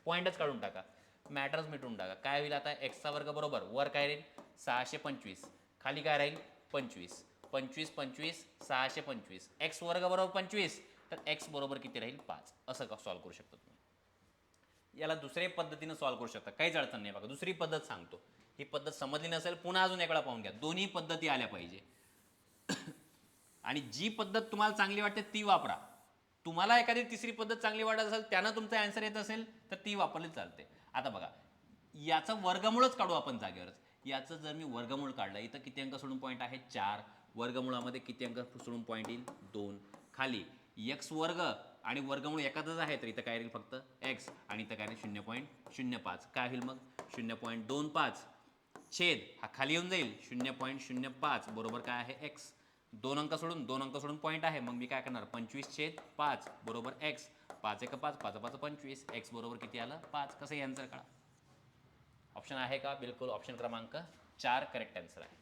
पॉईंटच काढून टाका, मॅटर्स मिटून टाका. काय होईल आता एक्सचा वर्ग बरोबर वर काय राहील 625, खाली काय राहील 25, 25 25 625, एक्स वर्ग बरोबर 25, तर एक्स बरोबर किती राहील 5. असं का सॉल्व्ह करू शकता तुम्ही. याला दुसऱ्या पद्धतीने सॉल्व्ह करू शकता, काहीच अडचण नाही. बघा दुसरी पद्धत सांगतो, ही पद्धत समजली नसेल पुन्हा अजून एक वेळा पाहून घ्या, दोन्ही पद्धती आल्या पाहिजे. आणि जी पद्धत तुम्हाला चांगली वाटते ती वापरा. तुम्हाला एखादी तिसरी पद्धत चांगली वाटत असेल, त्यानं तुमचा आन्सर येत असेल तर ती वापरली चालते. आता बघा याचं वर्गमूळच काढू आपण जागेवरच. याचं जर मी वर्गमूळ काढलं, इथं किती अंक सोडून पॉईंट आहे 4, वर्गमूळामध्ये किती अंक सोडून पॉईंट येईल 2, खाली एक्स वर्ग आणि वर्गमूळ एकाच आहे, तर इथं काय येईल फक्त एक्स आणि इथं काय 0.05. काय होईल मग 0.25 छेद हा खाली येऊन जाईल 0.05 बरोबर काय आहे एक्स. 2 अंक सोडून पॉईंट आहे, मग मी काय करणार 25/5 बरोबर एक्स. 5 1 5 5 5 25, एक्स बरोबर किती आलं 5. कसं आन्सर काढा. ऑप्शन आहे का, बिलकुल ऑप्शन क्रमांक 4 करेक्ट आन्सर आहे.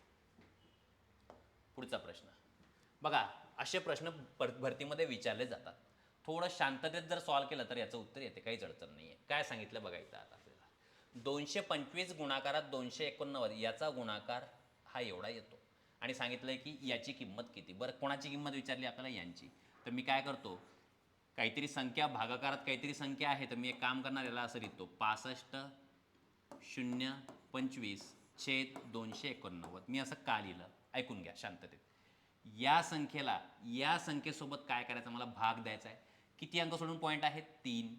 पुढचा प्रश्न बघा, असे प्रश्न भरतीमध्ये विचारले जातात. थोडं शांततेत जर सॉल्व केलं तर याचं उत्तर येते, काहीच अडचण नाही आहे. काय सांगितलं बघा इथं आता आपल्याला, 225 गुणाकारात 289 याचा गुणाकार हा एवढा येतो आणि सांगितलंय की याची किंमत किती. बरं, कोणाची किंमत विचारली आपल्याला? यांची. तर मी काय करतो, काहीतरी संख्या भागाकारात काहीतरी संख्या आहे, तर मी एक काम करणार, याला असं लिहितो 65,025/289. मी असं का लिहिलं ऐकून घ्या शांततेत. या संख्येला या संख्येसोबत काय करायचं, मला भाग द्यायचा आहे. किती अंक सोडून पॉईंट आहे? 3.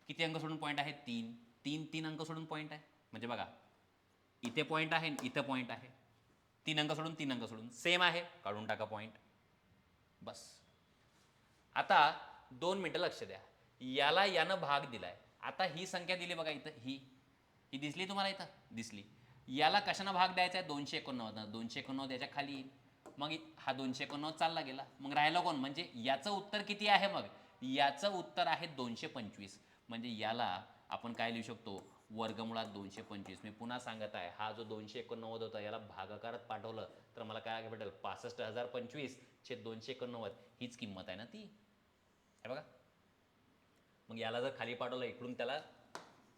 किती अंक सोडून पॉईंट आहे? 3. 3 अंक सोडून पॉईंट आहे, म्हणजे बघा इथे पॉईंट आहे, इथं पॉईंट आहे. 3 अंक सोडून 3 अंक सोडून सेम आहे, काढून टाका पॉईंट. बस. आता 2 मिनटं लक्ष द्या. याला यानं भाग दिलाय. आता ही संख्या दिली बघा इथं, ही दिसली तुम्हाला? इथं दिसली. याला कशानं भाग द्यायचा आहे? 289. 289 याच्या खाली येईल. मग हा 289 चालला गेला. मग राहिला कोण? म्हणजे याचं उत्तर किती आहे? मग याचं उत्तर आहे 225. म्हणजे याला आपण काय लिहू शकतो? वर्गमुळात 225. मी पुन्हा सांगत आहे, हा जो 289 होता याला भागाकारात पाठवलं तर मला काय भेटेल? 65,025/289. हीच किंमत आहे ना ती. हे बघा, मग याला जर खाली पाठवलं इकडून त्याला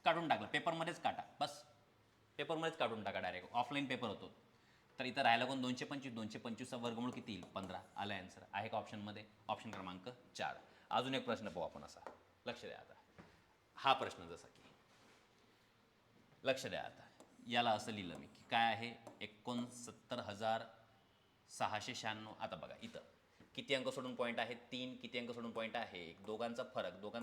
काढून टाकलं, पेपरमध्येच काटा, बस पेपरमध्येच काढून टाका डायरेक्ट, ऑफलाईन पेपर होतो. तर इथं राहिला कोण? 225. 225चा वर्गमूळ किती येईल? 15. आला आन्सर. आहे का ऑप्शनमध्ये? ऑप्शन क्रमांक 4. अजून एक प्रश्न पाहू आपण असा, लक्ष द्या आता. हा प्रश्न जसा की, लक्ष द्या आता, याला असं लिहिलं मी की काय आहे? 69,696. आता बघा इथं किती अंक सोडून पॉईंट आहे? 3. किती अंक सोडून पॉईंट आहे? 1. दोघांचा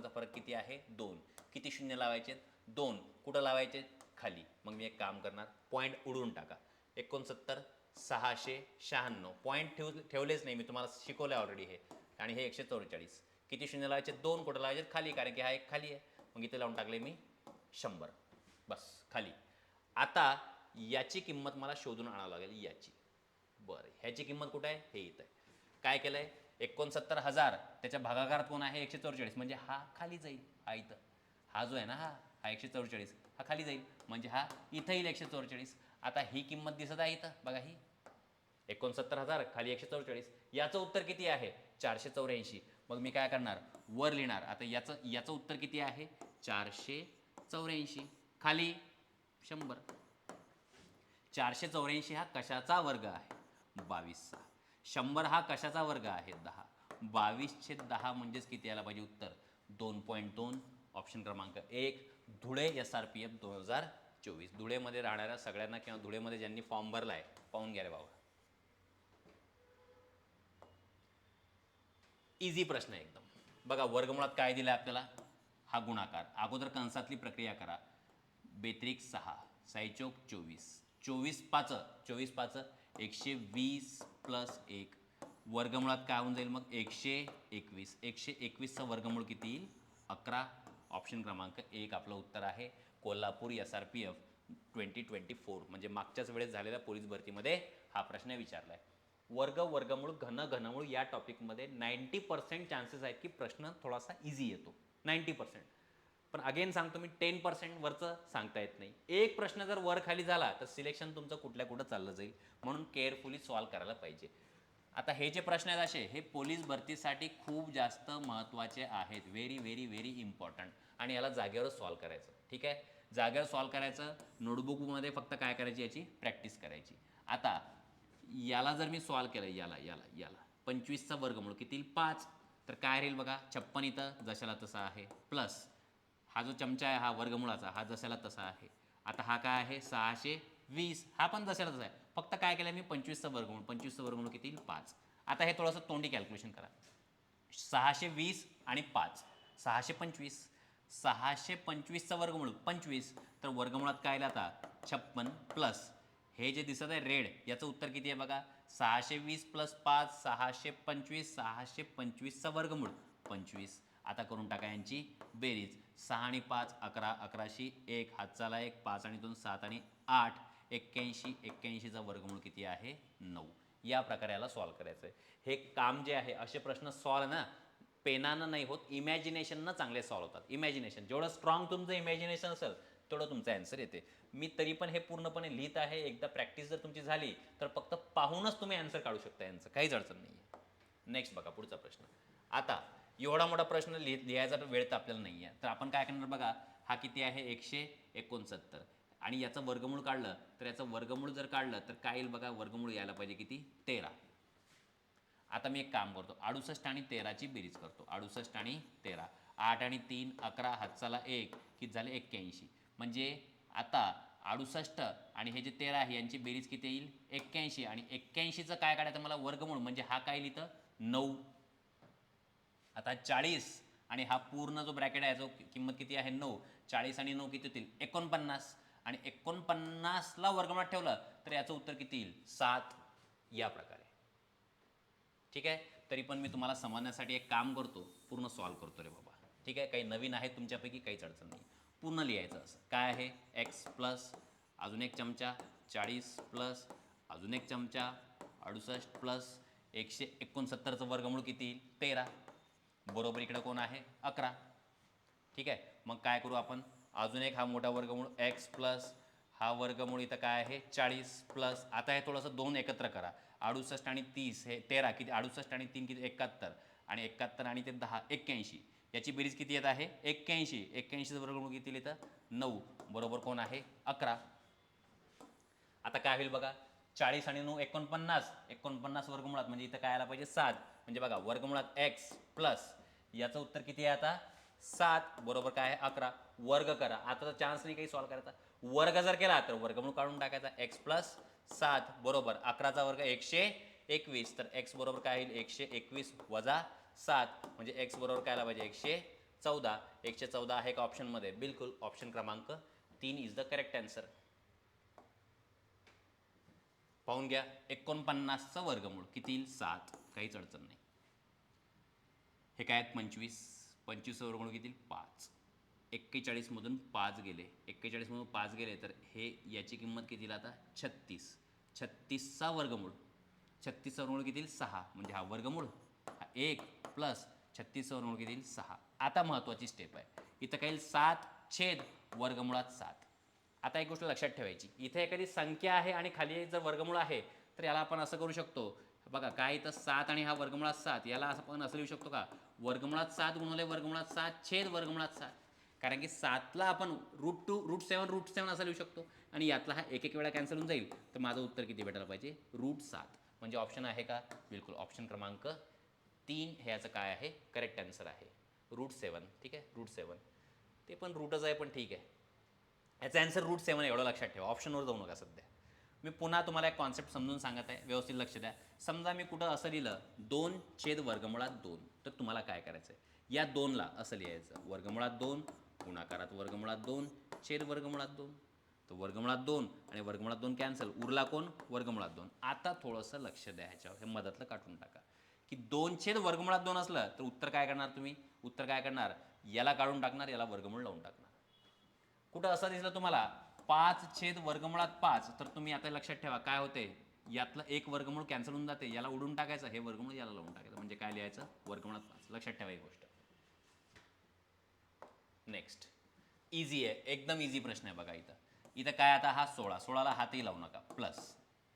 फरक किती आहे? 2. किती शून्य लावायचे? 2. कुठं लावायचे? खाली. मग मी एक काम करणार, पॉईंट उडवून टाका. 69,696. पॉईंट ठेवलेच नाही मी, तुम्हाला शिकवलं ऑलरेडी हे. आणि हे 144. किती शून्य लावायचे? 2. कुठं लावायचे? खाली, कारण की हा एक खाली आहे. मग इथे लावून टाकले मी 100. बस, खाली. आता याची किंमत मला शोधून आणावं लागेल, याची. बरं, ह्याची किंमत कुठं आहे? हे इथं आहे. काय केलंय? 69,000 त्याच्या भागाकारात कोण आहे? 144. म्हणजे हा खाली जाईल, हा इथं. हा जो आहे ना, हा 144, हा खाली जाईल, म्हणजे हा इथं येईल 144. आता ही किंमत दिसत आहे इथं बघा, ही 69,000 खाली 144. याचं उत्तर किती आहे? 484. मग मी काय करणार? वर लिहिणार. आता याचं उत्तर किती आहे? 484. खाली 100. 484 हा कशाचा वर्ग आहे? 22चा. 100 हा कशाचा वर्ग आहे? 10. 22/10 म्हणजेच किती यायला पाहिजे उत्तर? 2.2. ऑप्शन क्रमांक 1. धुळे SRPF 2024. धुळेमध्ये राहणाऱ्या सगळ्यांना किंवा धुळेमध्ये ज्यांनी फॉर्म भरलाय पाहून घ्या रे बाबा. इझी प्रश्न आहे एकदम. बघा, वर्गमुळात काय दिलं आपल्याला? हा गुणाकार. अगोदर कंसातली प्रक्रिया करा. बेत्रिक 6, साईचोक 24. 24/5 120 + 1. वर्गमुळात काय होऊन जाईल मग? 121. 121चं वर्गमूळ किती येईल? 11. ऑप्शन क्रमांक 1 आपलं उत्तर आहे. कोल्हापूर SRPF 2024. म्हणजे मागच्याच वेळेस झालेल्या पोलीस भरतीमध्ये हा प्रश्न विचारला आहे. वर्गमूळ, घनमूळ या टॉपिकमध्ये 90% चान्सेस आहेत की प्रश्न थोडासा इझी येतो. 90%. पण अगेन सांगतो मी, 10% वरचं सांगता येत नाही. एक प्रश्न जर वर खाली झाला तर सिलेक्शन तुमचं कुठल्या कुठं चाललं जाईल. म्हणून केअरफुली सॉल्व करायला पाहिजे. आता हे जे प्रश्न आहेत असे, हे पोलीस भरतीसाठी खूप जास्त महत्त्वाचे आहेत. Very very very important. आणि याला जागेवर सॉल्व करायचं. ठीक आहे, जागेवर सॉल्व करायचं. नोटबुकमध्ये फक्त काय करायची? याची प्रॅक्टिस करायची. आता याला जर मी सॉल्व केलं, याला 25चा वर्गमूळ किती? 5. तर काय राहील बघा? 56 इथं जशाला तसा आहे, प्लस हा जो चमचा आहे हा वर्गमुळाचा, हा जशाला तसा आहे. आता हा काय आहे? 620. हा पण जशाला तसा आहे. फक्त काय केलं मी? 25चा वर्गमूळ. 25चं वर्गमूळ किती? 5. आता हे थोडंसं तोंडी कॅल्क्युलेशन करा. 620 आणि 5, 625. 625चा वर्गमूळ 25. तर वर्गमुळात काय आता? 56 प्लस हे जे दिसत आहे रेड, याचं उत्तर किती आहे बघा? 620 + 5 625. 625चा वर्गमूळ 25. आता करून टाका यांची बेरीज. 6 आणि 5 11. 11शी 1 हातचाला 1. 5 आणि 2 7 आणि 8 81. 81चा वर्गमूळ किती आहे? 9. या प्रकारे याला सॉल्व करायचं आहे. हे काम जे आहे, असे प्रश्न सॉल्व ना पेनानं नाही होत, इमॅजिनेशननं चांगले सॉल्व होतात. इमॅजिनेशन जेवढं स्ट्रॉंग तुमचं इमॅजिनेशन असेल तेवढं तुमचा आन्सर येते. मी तरी पण हे पूर्णपणे लिहित आहे. एकदा प्रॅक्टिस जर तुमची झाली तर फक्त पाहूनच तुम्ही आन्सर काढू शकता, यांचं काहीच अडचण नाही आहे. नेक्स्ट बघा पुढचा प्रश्न. आता एवढा मोठा प्रश्न लिहायचा वेळ तर आपल्याला नाही आहे, तर आपण काय करणार बघा. हा किती आहे 169 आणि याचं वर्गमूळ काढलं तर याचं वर्गमूळ जर काढलं तर काय येईल बघा. वर्गमूळ यायला पाहिजे किती 13. आता मी एक काम करतो, 68 आणि 13ची बेरीज करतो. 68 आणि 13, 8 आणि 3 11, हातचाला 1 किती झाले 81. म्हणजे आता 68 आणि हे जे 13 आहे यांची बेरीज किती येईल 81. आणि 81चं काय काढायचं मला वर्गमूळ, म्हणजे हा काय येईल इथं 9. आता 40 आणि हा पूर्ण जो ब्रॅकेट आहे जो किंमत किती आहे 9. 40 आणि 9 किती होतील 49. आणि 49ला वर्गमूळात ठेवलं तर याचं उत्तर किती येईल 7. या प्रकारे. ठीक आहे. तरी पण मी तुम्हाला समजण्यासाठी एक काम करतो, पूर्ण सॉल्व करतो रे बाबा. ठीक आहे. काही नवीन आहे तुमच्यापैकी, काहीच अडचण नाही. पूर्ण लिहायचं असं काय आहे एक्स प्लस अजून एक चमचा 40 प्लस अजून एक चमचा 68 प्लस 169चं वर्गमूळ किती येईल 13. बरोबर इकडे कोण आहे 11. ठीक आहे. मग काय करू आपण, अजून एक हा मोठा वर्गमूळ एक्स प्लस हा वर्गमूळ इथं काय आहे 40 प्लस. आता हे थोडंसं 2 एकत्र करा. 68 आणि 30 हे 13 किती 68 आणि 3 किती 71 आणि 71 आणि ते 10 81. याची बेरीज किती येत आहे 81. 81चं वर्गमूळ किती इथं 9. बरोबर कोण आहे 11. आता काय होईल बघा 40 आणि 9 49. 49 वर्गमुळात म्हणजे इथं काय आला पाहिजे 7. म्हणजे बघा वर्गमुळात एक्स प्लस याचं उत्तर किती आहे आता 7. बरोबर काय आहे 11. वर्ग करा. आता तर चान्स नाही काही सॉल्व करायचा. वर्ग जर केला तर वर्गमूळ काढून टाकायचा एक्स प्लस 7 बरोबर 11चा वर्ग 121. तर एक्स बरोबर काय होईल 121 वजा 7 म्हणजे एक्स बरोबर काय आला पाहिजे 114. 114 आहे का ऑप्शनमध्ये, बिलकुल ऑप्शन क्रमांक 3 इज द करेक्ट आन्सर. पाहून घ्या 49चं वर्गमूळ किती येईल 7. काहीच अडचण नाही. हे काय आहेत 25. 25चं वर्गमूळ किती 5. 41 मधून 5 गेले. 41 मधून 5 गेले तर हे याची किंमत किती येईल आता 36. 36चा वर्गमूळ 36चा वर्गमूळ किती येईल 6. म्हणजे हा वर्गमूळ हा 1 प्लस 36चा वर्गमूळ किती येईल 6. आता महत्त्वाची स्टेप आहे इथं काय येईल 7 छेद वर्गमुळात 7. आता एक गोष्ट लक्षात ठेवायची, इथे एखादी संख्या आहे आणि खाली जर वर्गमूळ आहे तर याला आपण असं करू शकतो बघा. काय इथं 7 आणि हा वर्गमुळात 7, याला असं आपण असं लिहू शकतो का वर्गमुळात 7 गुणिले वर्गमुळात 7 छेद वर्गमुळात 7. कारण की 7ला आपण √7 असं लिहू शकतो आणि यातला हा एक वेळा कॅन्सल होऊन जाईल. तर माझं उत्तर किती भेटायला पाहिजे √7. म्हणजे ऑप्शन आहे का बिलकुल ऑप्शन क्रमांक 3 हे याचं काय आहे करेक्ट आन्सर आहे √7. ठीक आहे √7. ते पण रूटच आहे पण ठीक आहे. याचा आन्सर √7 एवढं लक्षात ठेवा. ऑप्शनवर जाऊ नका सध्या. मी पुन्हा तुम्हाला एक कॉन्सेप्ट समजून सांगत आहे, व्यवस्थित लक्ष द्या. समजा मी कुठं असं लिहिलं 2 छेद वर्गमुळात 2, तर तुम्हाला काय करायचं आहे या 2ला असं लिहायचं वर्गमुळात 2 गुणाकारात वर्गमुळात 2 छेद वर्गमुळात 2. तर वर्गमुळात 2 आणि वर्गमुळात 2 कॅन्सल, उरला कोण वर्गमुळात 2. आता थोडंसं लक्ष द्या ह्याच्यावर, हे मधातलं काढून टाका की 2 छेद वर्गमुळात 2 असलं तर उत्तर काय करणार तुम्ही, उत्तर काय करणार याला काढून टाकणार, याला वर्गमूळ लावून टाकणार. कुठं असं दिसलं तुम्हाला 5 छेद वर्गमुळात 5, तर तुम्ही आता लक्षात ठेवा काय होते यातलं एक वर्गमूळ कॅन्सल होऊन जाते, याला उडून टाकायचं, हे वर्गमूळ याला लावून टाकायचं. म्हणजे काय लिहायचं वर्गमुळात 5. लक्षात ठेवा ही गोष्ट. नेक्स्ट इझी आहे, एकदम इझी प्रश्न आहे बघा. इथं काय आता हा 16ला हातही लावू नका प्लस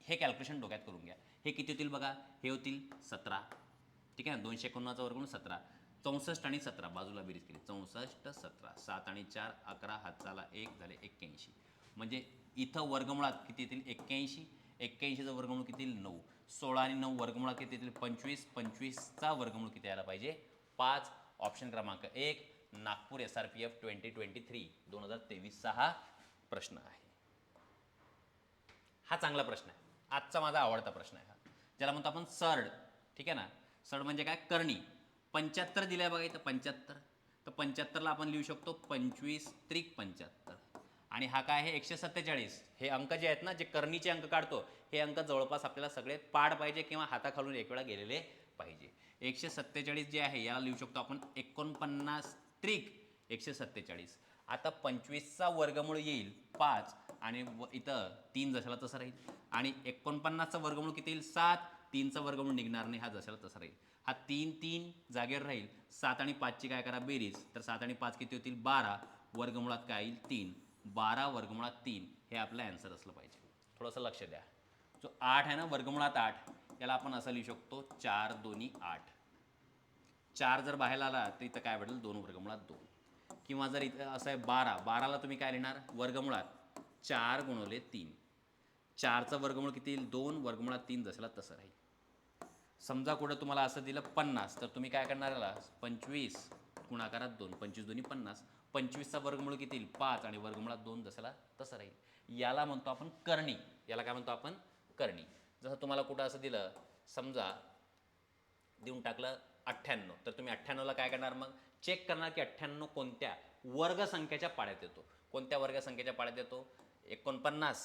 हे कॅल्क्युलेशन डोक्यात करून घ्या. हे किती होतील बघा, हे होतील 17. ठीक आहे ना 251चा वर्गमूळ 17. 64 आणि 17 बाजूला बेरीज केली 64 17 7 आणि 4 11 हातचाला 1 झाले 81. म्हणजे इथं वर्गमुळात किती येतील 81. 81चं वर्गमूळ किती येईल 9. 16 आणि 9 वर्गमुळात किती येतील 25. 25चा वर्गमूळ किती यायला पाहिजे 5. ऑप्शन क्रमांक 1 नागपूर SRPF 2023 हा प्रश्न आहे. हा चांगला प्रश्न आहे, आजचा माझा आवडता प्रश्न आहे हा, ज्याला म्हणतो आपण सर्ड. ठीक आहे ना, सर्ड म्हणजे काय करणी. 75 दिलं आहे बघा इथं 75. तर 75ला आपण लिहू शकतो 25 त्रिक 75. आणि हा काय आहे 147. हे अंक जे आहेत ना, जे करणीचे अंक काढतो हे अंक जवळपास आपल्याला सगळे पाड पाहिजे किंवा हाताखालून एक वेळा गेलेले पाहिजे. 147 जे आहे याला लिहू शकतो आपण 49 त्रिक 147. आता 25चा वर्गमूळ येईल 5 आणि इथं 3 जशाला तसं राहील. आणि 49चा वर्गमूळ किती येईल 7. 3चा वर्गमूळ निघणार नाही, हा जशाला तसा राहील. हा 3 जागेवर राहील. 7 आणि 5ची काय करा बेरीज, तर 7 आणि 5 किती होतील 12. वर्गमुळात काय येईल 3. 12 वर्गमुळात 3 हे आपलं आन्सर असलं पाहिजे. थोडंसं लक्ष द्या. जो 8 आहे ना वर्गमुळात 8, याला आपण असं लिहू शकतो 4 2 8. 4 जर बाहेर आला तर इथं काय भेटेल 2 वर्गमुळात 2. किंवा जर इथं असं आहे 12, 12ला तुम्ही काय लिहिणार वर्गमुळात 4 गुणवले 3. 4चं वर्गमूळ किती येईल 2 वर्गमुळात 3 जसंला तसं राहील. समजा कुठं तुम्हाला असं दिलं 50 तर तुम्ही काय करणार याला 25 गुणाकारात 2, 25 दोन्ही 50. 25चा वर्गमूळ किती येईल 5 आणि वर्गमुळात 2 जसंला तसं राहील. याला म्हणतो आपण करणी. याला काय म्हणतो आपण करणी. जसं तुम्हाला कुठं असं दिलं समजा देऊन टाकलं 98, तर तुम्ही 98ला काय करणार मग चेक करणार की 98 कोणत्या वर्गसंख्येच्या पाड्यात येतो. कोणत्या वर्गसंख्येच्या पाड्यात येतो 49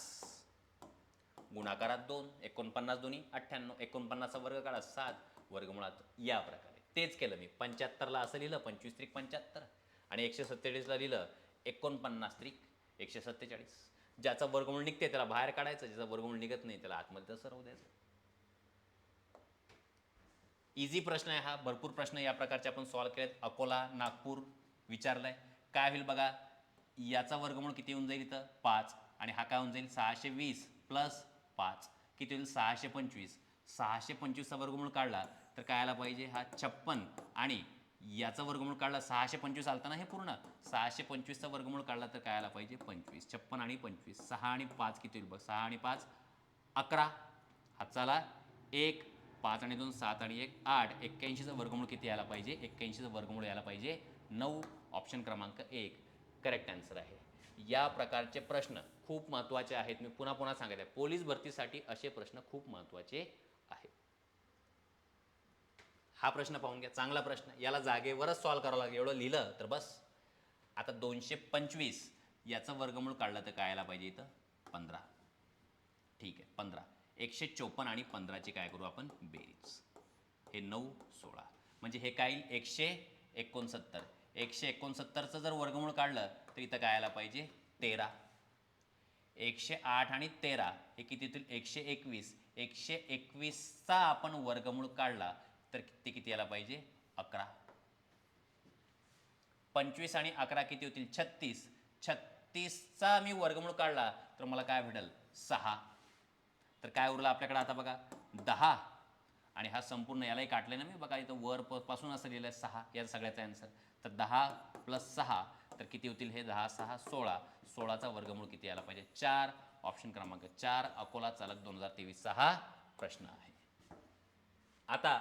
गुणाकारात 2, 49 दोन्ही 98, 49चा वर्ग काढा 7 वर्गमुळात या प्रकारे. तेच केलं मी 75ला असं लिहिलं 25 त्रिक 75 आणि 147ला लिहिलं 49 त्रिक 147. ज्याचा वर्गमूळ निघते त्याला बाहेर काढायचं, ज्याचा वर्गमूळ निघत नाही त्याला आतमध्ये तसं राहू द्यायचं. इझी प्रश्न आहे हा. भरपूर प्रश्न या प्रकारचे आपण सॉल्व्ह केलेत. अकोला नागपूर विचारलाय. काय होईल बघा याचा वर्गमूळ किती होऊन जाईल इथं 5 आणि हा काय होऊन जाईल 620 प्लस 5 किती होईल 625. 625चा वर्गमूळ काढला तर काय आला पाहिजे हा 56 आणि याचा वर्गमूळ काढला 625 आलता ना हे पूर्ण 625चा वर्गमूळ काढला तर काय आला पाहिजे 25. 56 आणि 25 6 आणि 5 किती होईल बघ 6 आणि 5 11 हाताला 1 5 आणि 2 7 आणि 1 8. 81चा वर्गमूळ किती यायला पाहिजे 81चा वर्गमूळ यायला पाहिजे 9. ऑप्शन क्रमांक 1 करेक्ट आन्सर आहे. या प्रकारचे प्रश्न खूप महत्त्वाचे आहेत. मी पुन्हा पुन्हा सांगत आहे पोलीस भरतीसाठी असे प्रश्न खूप महत्त्वाचे आहेत. हा प्रश्न पाहून घ्या चांगला प्रश्न. याला जागेवरच सॉल्व्ह करावं लागेल. एवढं लिहिलं तर बस. आता 225 याचं वर्गमूळ काढलं तर काय यायला पाहिजे इथं 15. ठीक आहे 15. 154 आणि 15ची काय करू आपण बेरीज. हे 9 16 म्हणजे हे काय येईल 169. 169चं जर वर्गमूळ काढलं तर इथं काय यायला पाहिजे 13. 108 आणि 13 हे किती येतील 121. 121चा आपण वर्गमूळ काढला तर ते किती यायला पाहिजे 11. 25 आणि 11 किती होतील 36. 36चा मी वर्गमूळ काढला तर मला काय भेटेल 6. तर काय उरलं आपल्याकडे आता बघा 10 आणि हा संपूर्ण यालाही काटले ना मी बघा इथं वर पासून असं लिहिलं आहे 6 या सगळ्याचा आन्सर. तर 10 + 6 तर किती होतील हे 10 6 16. 16चा वर्गमूळ किती यायला पाहिजे 4. ऑप्शन क्रमांक 4 अकोला चालक 2023चा हा प्रश्न आहे. आता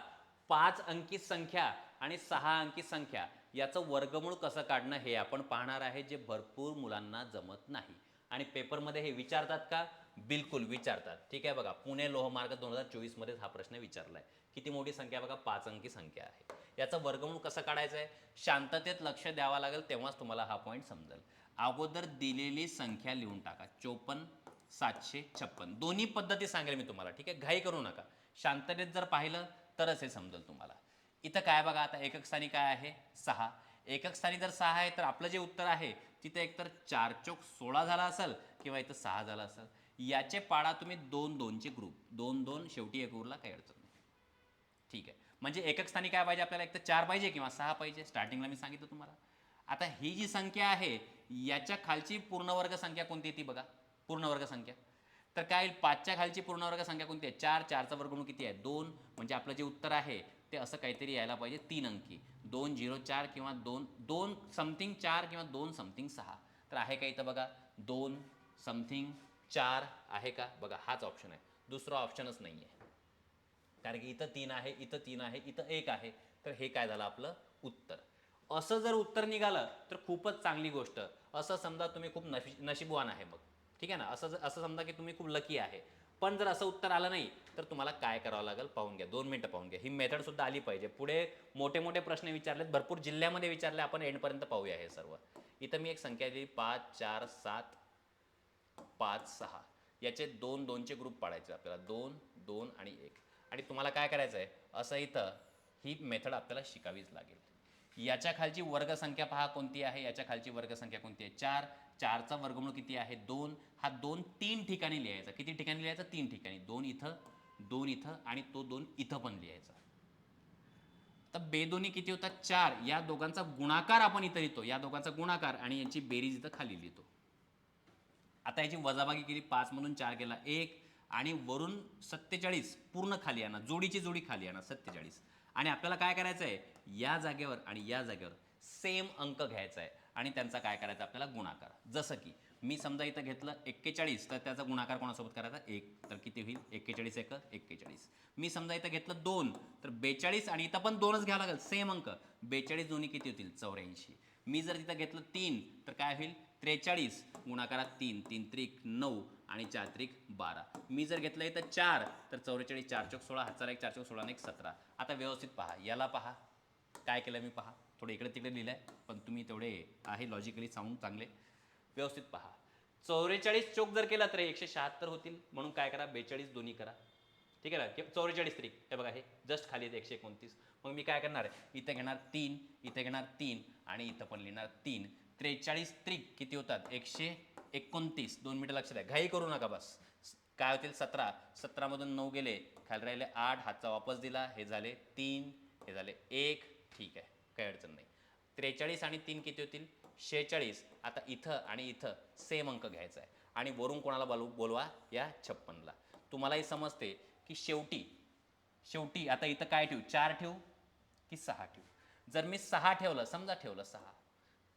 5 अंकी संख्या आणि 6 अंकी संख्या याचं वर्गमूळ कसं काढणं हे आपण पाहणार आहे, जे भरपूर मुलांना जमत नाही. आणि पेपरमध्ये हे विचारतात का बिलकुल विचारतात. ठीक आहे बघा पुणे लोहमार्ग 2024 मध्ये हा प्रश्न विचारलाय. किती मोठी संख्या बघा 5 अंकी संख्या आहे. याचं वर्गमूळ कसं काढायचं आहे शांततेत लक्ष द्यावं लागेल तेव्हाच तुम्हाला हा पॉईंट समजेल. अगोदर दिलेली संख्या लिहून टाका 54 756. दोन्ही पद्धती सांगेल मी तुम्हाला. ठीक आहे घाई करू नका. शांततेत जर पाहिलं तरच हे समजेल तुम्हाला. इथं काय बघा आता एकक स्थानी काय आहे 6. एकक स्थानी जर 6 आहे तर आपलं जे उत्तर आहे तिथे एकतर 4 चौक 16 झाला असेल किंवा इथं 6 झाला असेल. याचे पाडा तुम्ही 2 2चे ग्रुप 2 2 शेवटी एक उरला काही अडचण नाही. ठीक आहे म्हणजे एकक स्थानी काय पाहिजे आपल्याला एक तर 4 पाहिजे किंवा 6 पाहिजे. स्टार्टिंगला मी सांगितलं तुम्हाला. आता ही जी संख्या आहे याच्या खालची पूर्णवर्ग संख्या कोणती ती बघा पूर्णवर्ग संख्या. तर काय 5च्या खालची पूर्णवर्ग संख्या कोणती आहे 4. 4चा वर्गमूळ किती आहे 2. म्हणजे आपलं जे उत्तर आहे ते असं काहीतरी यायला पाहिजे 3 अंकी 2 0 4 किंवा 2 2 समथिंग 4 किंवा 2 समथिंग 6. तर आहे का इथं बघा 2 समथिंग 4 आहे का बघा हाच ऑप्शन आहे. दुसरा ऑप्शनच नाही आहे. कारण की इथं 3 आहे इथं 3 आहे इथं 1 आहे. तर हे काय झालं आपलं उत्तर. असं जर उत्तर निघालं तर खूपच चांगली गोष्ट. असं समजा तुम्ही खूप नशीबवान आहे मग. ठीक आहे ना. असं समजा की तुम्ही खूप लकी आहे. पण जर असं उत्तर आलं नाही तर तुम्हाला काय करावं लागेल पाहून घ्या. 2 मिनिटं पाहून घ्या. ही मेथड सुद्धा आली पाहिजे. पुढे मोठे मोठे प्रश्न विचारलेत भरपूर जिल्ह्यामध्ये विचारले. आपण एंडपर्यंत पाहूया हे सर्व. इथं मी एक संख्या दिली 5 4 7 5 6. याचे 2 2चे ग्रुप पाडायचे आपल्याला 2 2 आणि 1. आणि तुम्हाला काय करायचं आहे असं इथं ही मेथड आपल्याला शिकावीच लागेल. याच्या खालची वर्गसंख्या पहा कोणती आहे. याच्या खालची वर्गसंख्या कोणती आहे 4. 4चा वर्गमूळ किती आहे 2. हा 2 3 ठिकाणी लिहायचा. किती ठिकाणी लिहायचा 3 ठिकाणी. 2 इथं 2 इथं आणि तो 2 इथं पण लिहायचा. तर बेदोनी किती होतात 4. या दोघांचा गुणाकार आपण इथं लिहितो. या दोघांचा गुणाकार आणि यांची बेरीज इथं खाली लिहितो. आता याची वजाबाकी केली, 5 मधून 4 गेला 1 आणि वरून 47 पूर्ण खाली आणा, जोडीची जोडी खाली आणा 47. आणि आपल्याला काय करायचं आहे, या जागेवर आणि या जागेवर सेम अंक घ्यायचा आहे आणि त्यांचा काय करायचा आपल्याला गुणाकार. जसं की मी समजा इथं घेतलं 41, तर त्याचा गुणाकार कोणासोबत करायचा 1, तर किती होईल 41 एक 41. मी समजा इथं घेतलं 2, तर 42 आणि इथं पण 2च घ्यावं लागेल, सेम अंक. 42 दोन्ही किती होतील 84. मी जर तिथं घेतलं 3, तर काय होईल 43 गुणाकारात 3, 3 त्रिक 9 आणि 4 त्रिक 12. मी जर घेतलं इथं 4, तर 44 4 चौक 16, हातचा 1 4 चौक 16 आणि 1 17. आता व्यवस्थित पहा, याला पहा काय केलं मी, पहा थोडं इकडे तिकडे लिहिलं आहे, पण तुम्ही तेवढे आहे लॉजिकली साऊंड चांगले, व्यवस्थित पहा. 44 चौक जर केला तर 176 होतील, म्हणून काय करा 42 दोन्ही करा. ठीक आहे ना, 44 त्रिक हे बघा, हे जस्ट खाली 129. मग मी काय करणार आहे, इथं घेणार 3, इथं घेणार 3 आणि इथं पण लिहिणार 3. 43 त्रिक किती होतात 129. 2 मिनिटं लक्षात द्या, घाई करू नका बस. काय होतील 17, 17 मधून 9 गेले, खाली राहिले 8, हातचा वापस दिला, हे झाले 3, हे झाले 1. ठीक आहे, काही अडचण नाही. 43 आणि 3 किती होतील 46. आता इथं आणि इथं सेम अंक घ्यायचा आहे आणि वरून कोणाला बोलवा या 56ला. तुम्हालाही समजते की शेवटी आता इथं काय ठेवू, 4 ठेवू की 6 ठेवू. जर मी 6 ठेवलं, समजा ठेवलं 6,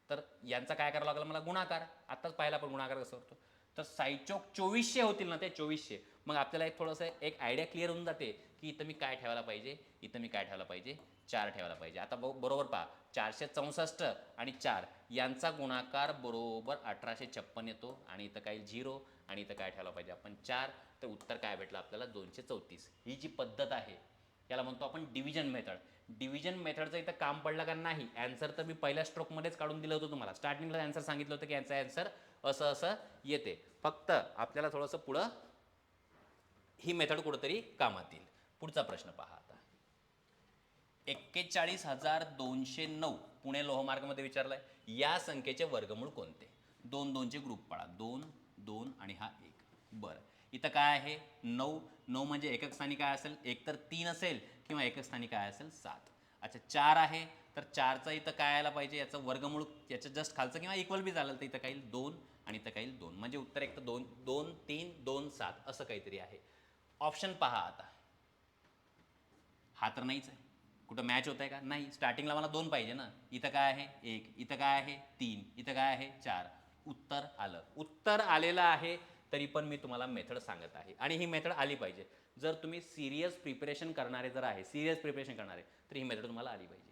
तर यांचा काय करावं लागेल मला गुणाकार. आताच पाहिला पण गुणाकार कसं होतो, तर 6 चौक 2400 होतील ना ते 2400. मग आपल्याला एक थोडंसं एक आयडिया क्लिअर होऊन जाते की इथं मी काय ठेवायला पाहिजे, इथं मी काय ठेवायला पाहिजे 4 ठेवायला पाहिजे. आता बरोबर पहा, 464 आणि 4 यांचा गुणाकार बरोबर 1856 येतो आणि इथं काही 0 आणि इथं काय ठेवायला पाहिजे आपण 4. तर उत्तर काय भेटलं आपल्याला 234. ही जी पद्धत आहे याला म्हणतो आपण डिव्हिजन मेथड. डिव्हिजन मेथडचं इथं काम पडलं का नाही, ॲन्सर तर मी पहिल्या स्ट्रोकमध्येच काढून दिलं होतं तुम्हाला. स्टार्टिंगला ॲन्सर सांगितलं होतं की यांचा ॲन्सर असं असं येते, फक्त आपल्याला थोडंसं पुढं ही मेथड कुठंतरी कामात येईल. पुढचा प्रश्न पहा आता. 41,209 पुणे लोहमार्गमध्ये विचारलाय, या संख्येचे वर्गमूळ कोणते. 2 2 चे ग्रुप पाडा, 2 2 आणि हा 1. बरं, इथं काय आहे 9. 9 म्हणजे एकक स्थानी काय असेल, एक तर 3 असेल किंवा एकक स्थानी काय असेल 7. अच्छा 4 आहे, तर 4चा इथं काय यायला पाहिजे, याचं वर्गमूळ याचं जस्ट खालचं किंवा इक्वल बी चालेल, तर इथं काही 2 आणि इथं काही 2, म्हणजे उत्तर एक तर 2 2 3 2 7 असं काहीतरी आहे. ऑप्शन पहा आता, हा तर नाहीच आहे, कुठं मॅच होत आहे का नाही. स्टार्टिंगला मला 2 पाहिजे ना, इथं काय आहे 1, इथं काय आहे 3, इथं काय आहे 4. उत्तर आलं, उत्तर आलेलं आहे. तरी पण मी तुम्हाला मेथड सांगत आहे आणि ही मेथड आली पाहिजे. जर तुम्ही सिरियस प्रिपरेशन करणारे जर आहे, सिरियस प्रिपरेशन करणारे, तर ही मेथड तुम्हाला आली पाहिजे.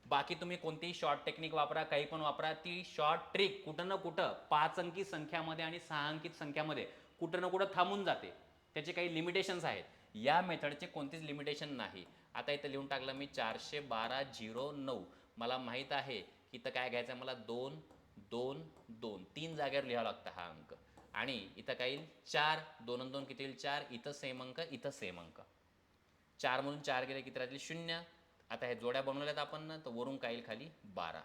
बाकी तुम्ही कोणतीही शॉर्ट टेक्निक वापरा, काही पण वापरा, ती शॉर्ट ट्रिक कुठं ना कुठं 5 अंकी संख्यामध्ये आणि 6 अंकित संख्यामध्ये कुठं ना कुठं थांबून जाते. त्याचे काही लिमिटेशन्स आहेत. या मेथडचे कोणतेच लिमिटेशन नाही. आता इथं लिहून टाकलं मी 412.09. मला माहीत आहे की इथं काय घ्यायचं आहे मला 2 2 2, 3 जागेवर लिहावं लागतं हा अंक. आणि इथं काय येईल 4, 2 आणि 2 किती येईल 4, इथं सेम अंक, इथं सेम अंक. 4 मधून 4 गेले किती राहतील 0. आता हे जोड्या बनवल्यात आपण ना, तर वरून काय येईल खाली 12.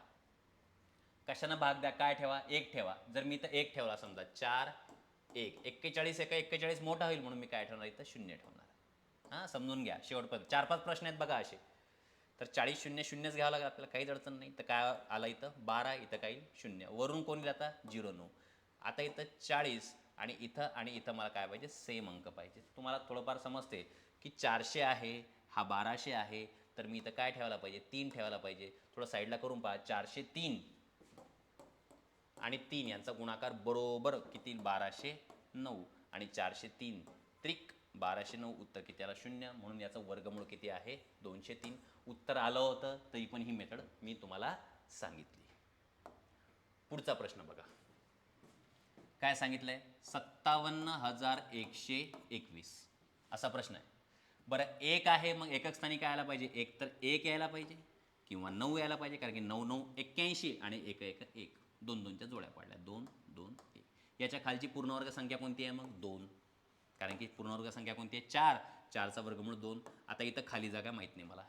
कशानं भाग द्या, काय ठेवा 1 ठेवा. जर मी इथं 1 ठेवला समजा 4 1, 41 एका 41 मोठा होईल म्हणून मी काय ठेवणार इथं 0 ठेवणार. हां समजून घ्या, शेवटपर्यंत 4-5 प्रश्न आहेत बघा असे. तर 40 0 0च घ्यावं लागेल आपल्याला, काहीच अडचण नाही. तर काय आलं इथं 12, इथं काही 0, वरून कोणी जाता 0 9. आता इथं 40 आणि इथं मला काय पाहिजे सेम अंक पाहिजे. तुम्हाला थोडंफार समजते की 400 आहे, हा 1200 आहे, तर मी इथं काय ठेवायला पाहिजे 3 ठेवायला पाहिजे. थोडं साईडला करून पहा, 403 आणि 3 यांचा गुणाकार बरोबर किती 1209 आणि 403 त्रिक 1209, उत्तर किती आला 0, म्हणून याचं वर्गमूळ किती आहे 203. उत्तर आलं होतं, तरी पण ही मेथड मी तुम्हाला सांगितली. पुढचा प्रश्न बघा, काय सांगितलंय 57,121 असा प्रश्न आहे. बरं 1 आहे, मग एकक स्थानी काय यायला पाहिजे, एक तर 1 यायला पाहिजे किंवा 9 यायला पाहिजे, कारण की 9 9 81 आणि 1 1 1, 2 2च्या जोड्या पाडल्या 2 2 1. याच्या खालची पूर्णवर्ग संख्या कोणती आहे मग 2, कारण की पूर्णवर्ग संख्या कोणती आहे 4, 4चा वर्गमूळ 2. आता इथं खाली जागा माहीत नाही मला.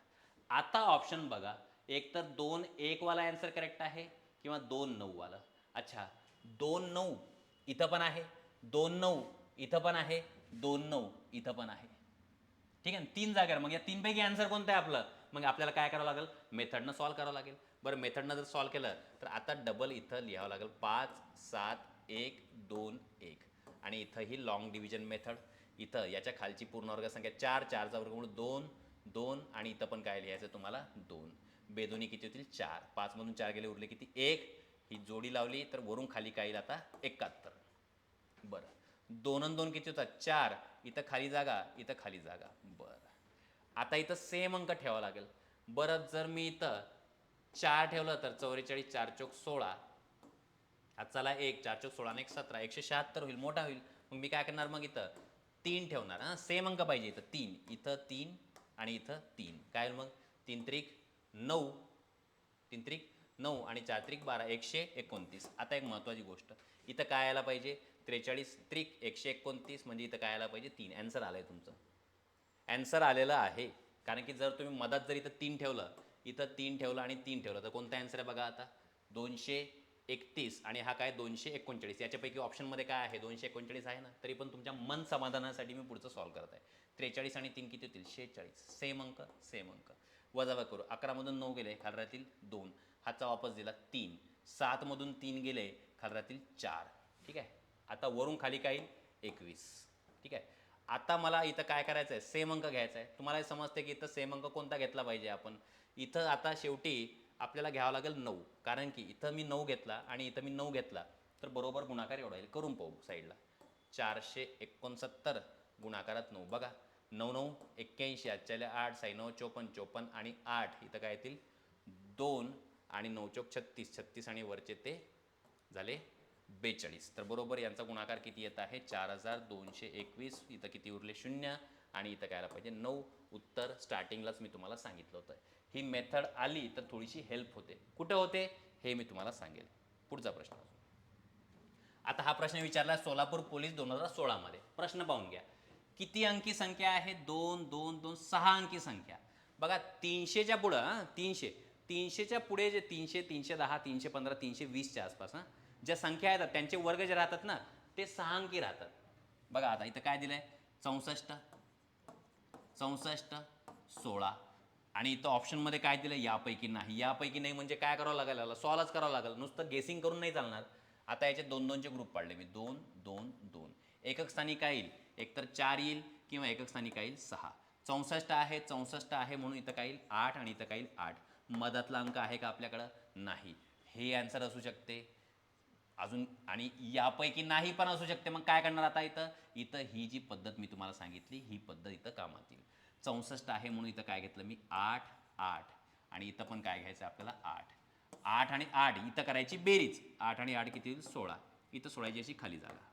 आता ऑप्शन बघा, एक तर 2 1 वाला आन्सर करेक्ट आहे किंवा 2 9 वाला. अच्छा 2 9 इथं पण आहे, 2 9 इथं पण आहे, 2 9 इथं पण आहे. ठीक आहे, 3 जागेवर. मग या 3 पैकी आन्सर कोणतं आहे आपलं, मग आपल्याला काय करावं लागेल मेथडनं सॉल्व करावं लागेल. बरं मेथडनं जर सॉल्व केलं तर आता डबल इथं लिहावं लागेल 5 7 1 2 1 आणि इथं ही लॉंग डिव्हिजन मेथड. इथं याच्या खालची पूर्ण वर्ग संख्या 4, 4चा वर्गमूळ 2 2 आणि इथं पण काय लिहायचं तुम्हाला 2. बेदोनी किती होतील 4. 5 मधून 4 गेले उरले किती 1. ही जोडी लावली तर वरून खाली काय येईल आता 71. बरं 2 आणि 2 किती होतात 4. इथं खाली जागा इथं खाली जागा. बरं आता इथं सेम अंक ठेवावा लागेल. बरं जर मी इथं 4 ठेवलं तर 44 4 चौक 16. चला 1 4 चौक 16 आणि 1 17 176 होईल मोठा होईल. मग मी काय करणार मग इथं 3 ठेवणार. हां सेम अंक पाहिजे इथं 3 इथं 3 आणि इथं 3 काय होईल मग 3 त्रिक 9 3 त्रिक 9 आणि 4 त्रिक 12 129. आता एक महत्त्वाची गोष्ट इथं काय यायला पाहिजे 43 त्रिक 129 म्हणजे इथं काय यायला पाहिजे 3. ॲन्सर आलं आहे तुमचं. ॲन्सर आलेलं आहे. कारण की जर तुम्ही मधात जर इथं 3 ठेवलं इथं 3 ठेवलं आणि 3 ठेवलं तर कोणता ॲन्सर आहे बघा आता 231 आणि हा काय 239. याच्यापैकी ऑप्शनमध्ये काय आहे 239 आहे ना. तरी पण तुमच्या मन समाधानासाठी मी पुढचं सॉल्व करत आहे. 43 आणि 3 किती होतील 46. सेम अंक सेम अंक. वजाबाकी करू 11 मधून 9 गेले खाली राहतील 2. हातचा वापस दिला 3. 7 मधून 3 गेले खाली राहतील 4. ठीक आहे. आता वरून खाली काय येईल 21. ठीक आहे. आता मला इथं काय करायचं आहे सेम अंक घ्यायचा आहे. तुम्हाला हे समजते की इथं सेम अंक कोणता घेतला पाहिजे आपण. इथं आता शेवटी आपल्याला घ्यावं लागेल 9. कारण की इथं मी 9 घेतला आणि इथं मी 9 घेतला तर बरोबर गुणाकार एवढा येईल. करून पाहू साईडला 469 गुणाकारात 9 बघा 9 9 81 आजच्याला 8 6 9 54 54 आणि 8 इथं काय येतील 2 आणि 9 चौक 36 36 आणि वरचे ते झाले 42. तर बरोबर यांचा गुणाकार किती येत आहे 4221. इथं किती उरले 0 आणि इथं काय आलं पाहिजे 9. उत्तर स्टार्टिंगलाच मी तुम्हाला सांगितलं होतं. ही मेथड आली तर थोडीशी हेल्प होते. कुठं होते हे मी तुम्हाला सांगेल. पुढचा प्रश्न. आता हा प्रश्न विचारला सोलापूर पोलीस 2016 मध्ये. प्रश्न पाहून घ्या किती अंकी संख्या आहे 2 2 2 6 अंकी संख्या. बघा 300च्या पुढं 300च्या पुढे जे 300 310 315 320च्या आसपास ज्या संख्या आहेत त्यांचे वर्ग जे राहतात ना ते 6 अंकी राहतात. बघा आता इथं काय दिलंय 64 64 16 आणि इथं ऑप्शनमध्ये काय दिलं यापैकी नाही. यापैकी नाही म्हणजे काय करावं लागेल याला सॉल्वच करावं लागेल. नुसतं गेसिंग करून नाही चालणार. आता याचे 2 2चे ग्रुप पाडले मी 2 2 2. एकक स्थानी काय येईल एकतर 4 येईल किंवा एकक स्थानी काय येईल 6. 64 आहे म्हणून इथं काय येईल 8 आणि इथं काय येईल 8. मधातला अंक आहे का आपल्याकडं नाही. हे आन्सर असू शकते अजून आणि यापैकी नाही पण असू शकते. मग काय करणार आता इथं इथं ही जी पद्धत मी तुम्हाला सांगितली ही पद्धत इथं कामात येईल. 64 आहे म्हणून इथं काय घेतलं मी 8 8 आणि इथं पण काय घ्यायचं आपल्याला 8 8 आणि 8 इथं करायची बेरीज 8 आणि 8 किती होईल 16. इथं सोडायची अशी खाली जागा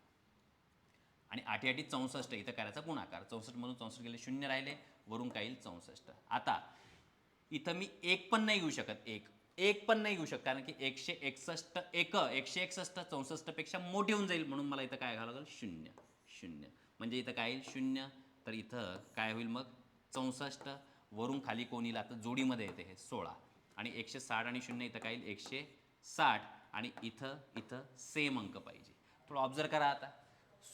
आणि 8 8 64 इथं करायचा गुणाकार 64 मधून 64 गेले 0 राहिले वरून काय येईल 64. आता इथं मी एक पण नाही घेऊ शकत एक पण नाही घेऊ शकत कारण की 161 161 64 पेक्षा मोठी होऊन जाईल म्हणून मला इथं काय घ्यावं लागेल 0 0 म्हणजे इथं काय येईल 0. तर इथं काय होईल मग 64 वरून खाली कोण येईल आता जोडीमध्ये येते हे 16 आणि 160 आणि 0 इथं काय येईल 160 आणि इथं इथं सेम अंक पाहिजे. थोडं ऑब्झर्व करा आता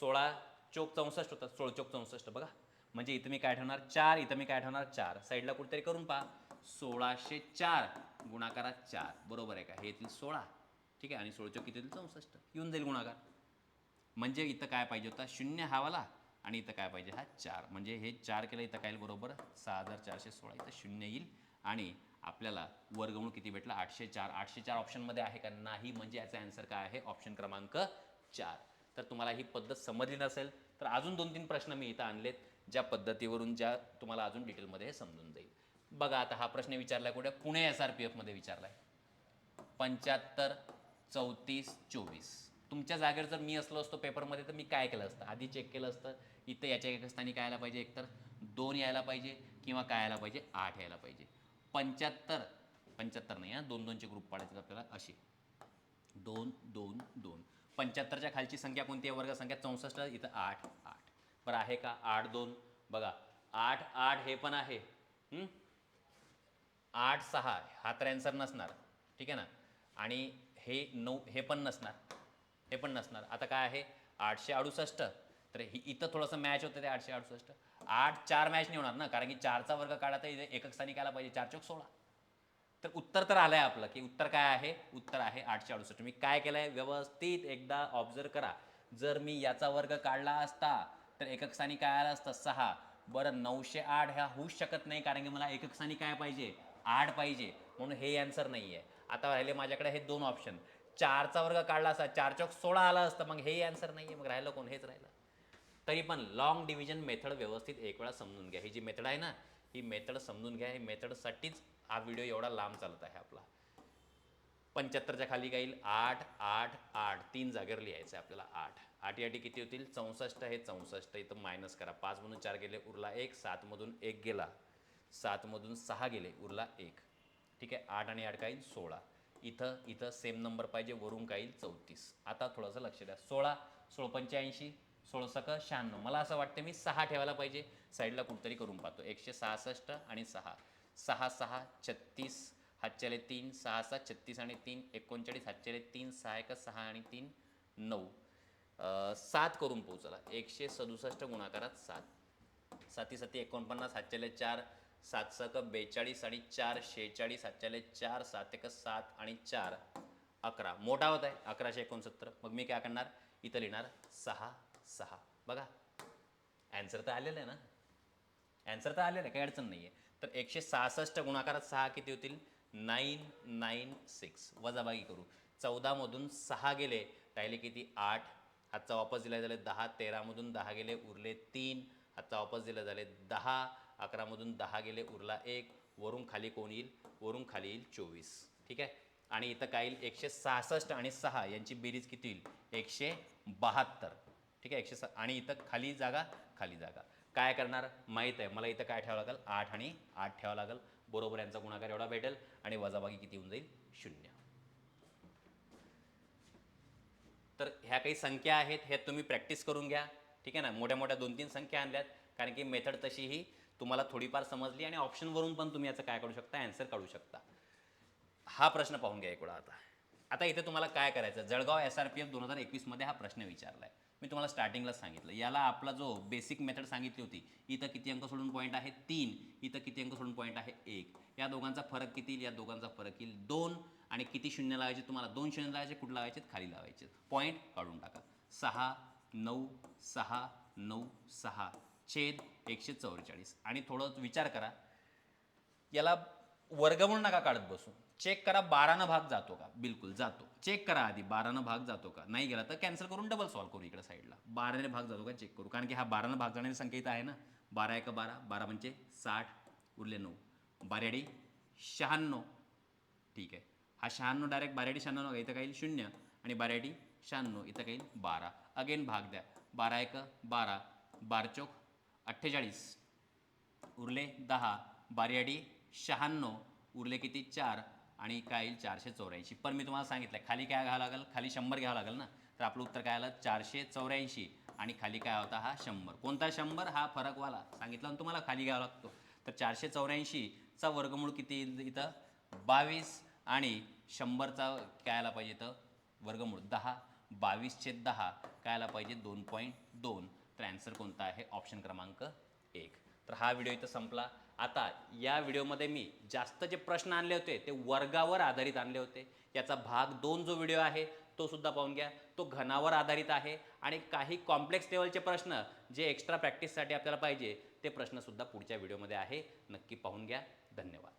16 चौक 64 होतात 16 चौक 64 बघा म्हणजे इथं मी काय ठेवणार 4 इथं मी काय ठेवणार 4. साईडला कुठेतरी करून पहा 1604 गुणाकारात 4 बरोबर आहे का हे येतील 16. ठीक आहे आणि 16 चौक किती येतील 64 येऊन जाईल गुणाकार. म्हणजे इथं काय पाहिजे होता 0 हा वाला आणि इथं काय पाहिजे हा 4 म्हणजे हे 4 केलं इथं काय येईल बरोबर 6416 इथं 0 येईल आणि आपल्याला वर्गमूळ किती भेटला 804. 804 ऑप्शनमध्ये आहे का नाही म्हणजे याचा आन्सर काय आहे ऑप्शन क्रमांक 4. तर तुम्हाला ही पद्धत समजली नसेल तर अजून 2-3 प्रश्न मी इथं आणलेत ज्या पद्धतीवरून ज्या तुम्हाला अजून डिटेलमध्ये हे समजून जाईल. बघा आता हा प्रश्न विचारला कुठे पुणे SRPF मध्ये विचारलाय 75 34 24. तुमच्या जागेवर जर मी असलो असतो पेपरमध्ये तर मी काय केलं असतं आधी चेक केलं असतं. इथं याच्या एका स्थानी काय यायला पाहिजे एकतर 2 यायला पाहिजे किंवा काय यायला पाहिजे 8 यायला पाहिजे. 75 नाही 2 2चे ग्रुप पाडायचे आपल्याला असे 2 2 2. 75च्या खालची संख्या कोणती आहे वर्ग संख्या 64 इथं 8 8 बरं आहे का 8 2 बघा 8 8 हे पण आहे 8 6 हा तर आन्सर नसणार. ठीक आहे ना आणि हे 9 हे पण नसणार आता काय आहे 868. तर इथं थोडंसं मॅच होतं ते 868 8 4 मॅच नाही होणार ना कारण की 4चा वर्ग काढा तर एकक स्थानी कायला पाहिजे 4 चौक 16. तर उत्तर तर आलंय आपलं, की उत्तर काय आहे, उत्तर आहे 868. मी काय केलंय, व्यवस्थित एकदा ऑब्झर्व करा. जर मी याचा वर्ग काढला असता तर एकक स्थानी काय आलं असतं 6. बरं 908 ह्या होऊच शकत नाही, कारण की मला एकक स्थानी काय पाहिजे, 8 पाहिजे, म्हणून हे आन्सर नाही आहे. आता राहिले माझ्याकडे हे दोन ऑप्शन. 4चा वर्ग काढला असता 4 चौक 16 आलं असतं, मग हे आन्सर नाही आहे. मग राहिलं कोण, हेच राहिलं. तरी पण लॉंग डिव्हिजन मेथड व्यवस्थित एक वेळा समजून घ्या. ही जी मेथड आहे ना, ही मेथड समजून घ्या. ही मेथडसाठीच हा व्हिडिओ एवढा लांब चालत आहे आपला. 75च्या खाली काय येईल, 8 8 8, 3 जागेवर लिहायचं आहे आपल्याला. 8 8 याटी किती होतील, 64. हे 64 इथं मायनस करा. 5 मधून 4 गेले, उरला 1. 7 मधून 1 गेला, 7 मधून 6 गेले, उरला 1. ठीक आहे, 8 आणि 8 काय येईल, 16. इथं इथं सेम नंबर पाहिजे, वरून काय येईल, 34. आता थोडंसं लक्ष द्या. 16 16 85, 16 सक 96. मला असं वाटतं मी 6 ठेवायला पाहिजे, साईडला कुठतरी करून पाहतो. 166 आणि 6, 6 6 36, हातच्याले 3, 6 6 36 आणि 3 39, हातच्याले 3, 6 1 6 आणि 3 9, 7 करून पोहोचला. 167 गुणाकारात 7, 7 7 49, हातच्याले 4, 7 सक 42 आणि 4 46, हातच्याले 4, 7 1 7 आणि 4 11. मोठा होत आहे 1169. मग मी काय करणार, इथं लिहिणार 6 6. बघा ॲन्सर तर आलेलं आहे ना, ॲन्सर तर आलेलं आहे, काही अडचण नाही आहे. तर 166 गुणाकारात 6 किती होतील, 996. वजाबाकी करू. 14 मधून 6 गेले, राहिले किती, 8. हातचा वापस दिला झाले 10. 13 मधून 10 गेले, उरले 3. हातचा वापस दिला झाले 10. 11 मधून 10 गेले, उरला 1. वरून खाली कोण येईल, वरून खाली येईल 24. ठीक आहे, आणि इथं काय येईल, 166 आणि 6 यांची बेरीज किती येईल, 172. ठीक आहे, 106. आणि इथं खाली जागा, खाली जागा. काय करणार माहीत आहे मला, इथं काय ठेवावं लागेल, 8 आणि 8 ठेवावं लागेल. बरोबर यांचा गुणाकार एवढा भेटेल, आणि वजाबाकी किती होऊन जाईल, 0. तर ह्या काही संख्या आहेत, ह्या तुम्ही प्रॅक्टिस करून घ्या. ठीक आहे ना, मोठ्या मोठ्या 2-3 संख्या आणल्यात, कारण की मेथड तशीही तुम्हाला थोडीफार समजली, आणि ऑप्शनवरून पण तुम्ही याचं काय काढू शकता, ॲन्सर काढू शकता. हा प्रश्न पाहून घ्या एक वेळा. आता इथे तुम्हाला काय करायचं, जळगाव SRPF 2021 मध्ये हा प्रश्न विचारलाय. मी तुम्हाला स्टार्टिंगलाच सांगितलं, याला आपला जो बेसिक मेथड सांगितली होती, इथं किती अंक सोडून पॉईंट आहे 3, इथं किती अंक सोडून पॉईंट आहे 1. या दोघांचा फरक किती येईल, या दोघांचा फरक येईल 2. आणि किती शून्य लावायचे तुम्हाला, 2 शून्य लावायचे, कुठे लावायचे, खाली लावायचे. पॉईंट काढून टाका. 6 9 6 9 6 छेद 144. आणि थोडं विचार करा, याला वर्गमूळ नका काढत बसू. चेक करा 12 भाग जातो का, बिलकुल जातो. चेक करा आधी 12 भाग जातो का, नाही गेला तर कॅन्सल करून डबल सॉल्व करू इकडे साईडला. 12 भाग जातो का चेक करू, कारण की हा 12 भाग जाणारी संख्या इथं आहे ना. 12 1 12, 12 म्हणजे 60, उरले 9. 12 96. ठीक आहे, हा 96 डायरेक्ट 12 96 इथं काही 0, आणि 12 96 इथं काही 12. अगेन भाग द्या. 12 1 12, 12 चौक 48, उरले 10. 12 96, उरले किती, 4, आणि काय येईल 484. पण मी तुम्हाला सांगितलं खाली काय घ्यावं लागेल, खाली 100 घ्यावं लागेल ना. तर आपलं उत्तर काय आलं, 484. आणि खाली काय होता, हा 100. कोणता 100, हा फरकवाला सांगितलं ना तुम्हाला, खाली घ्यावा लागतो. तर 484चा वर्गमूळ किती येईल इथं, 22. आणि 100चा काय आला पाहिजे इथं, वर्गमूळ 10. 22/10 काय आला पाहिजे, 2.2. तर ॲन्सर कोणता आहे, ऑप्शन क्रमांक 1. तर हा व्हिडिओ इथं संपला. आता या व्हिडिओमध्ये मी जास्त जे प्रश्न आणले होते ते वर्गावर आधारित आणले होते. याचा भाग 2 जो व्हिडिओ आहे तो सुद्धा पाहून घ्या. तो घनावर आधारित आहे, आणि काही कॉम्प्लेक्स लेवलचे प्रश्न जे एक्स्ट्रा प्रॅक्टिससाठी आपल्याला पाहिजे ते प्रश्नसुद्धा पुढच्या व्हिडिओमध्ये आहे. नक्की पाहून घ्या. धन्यवाद.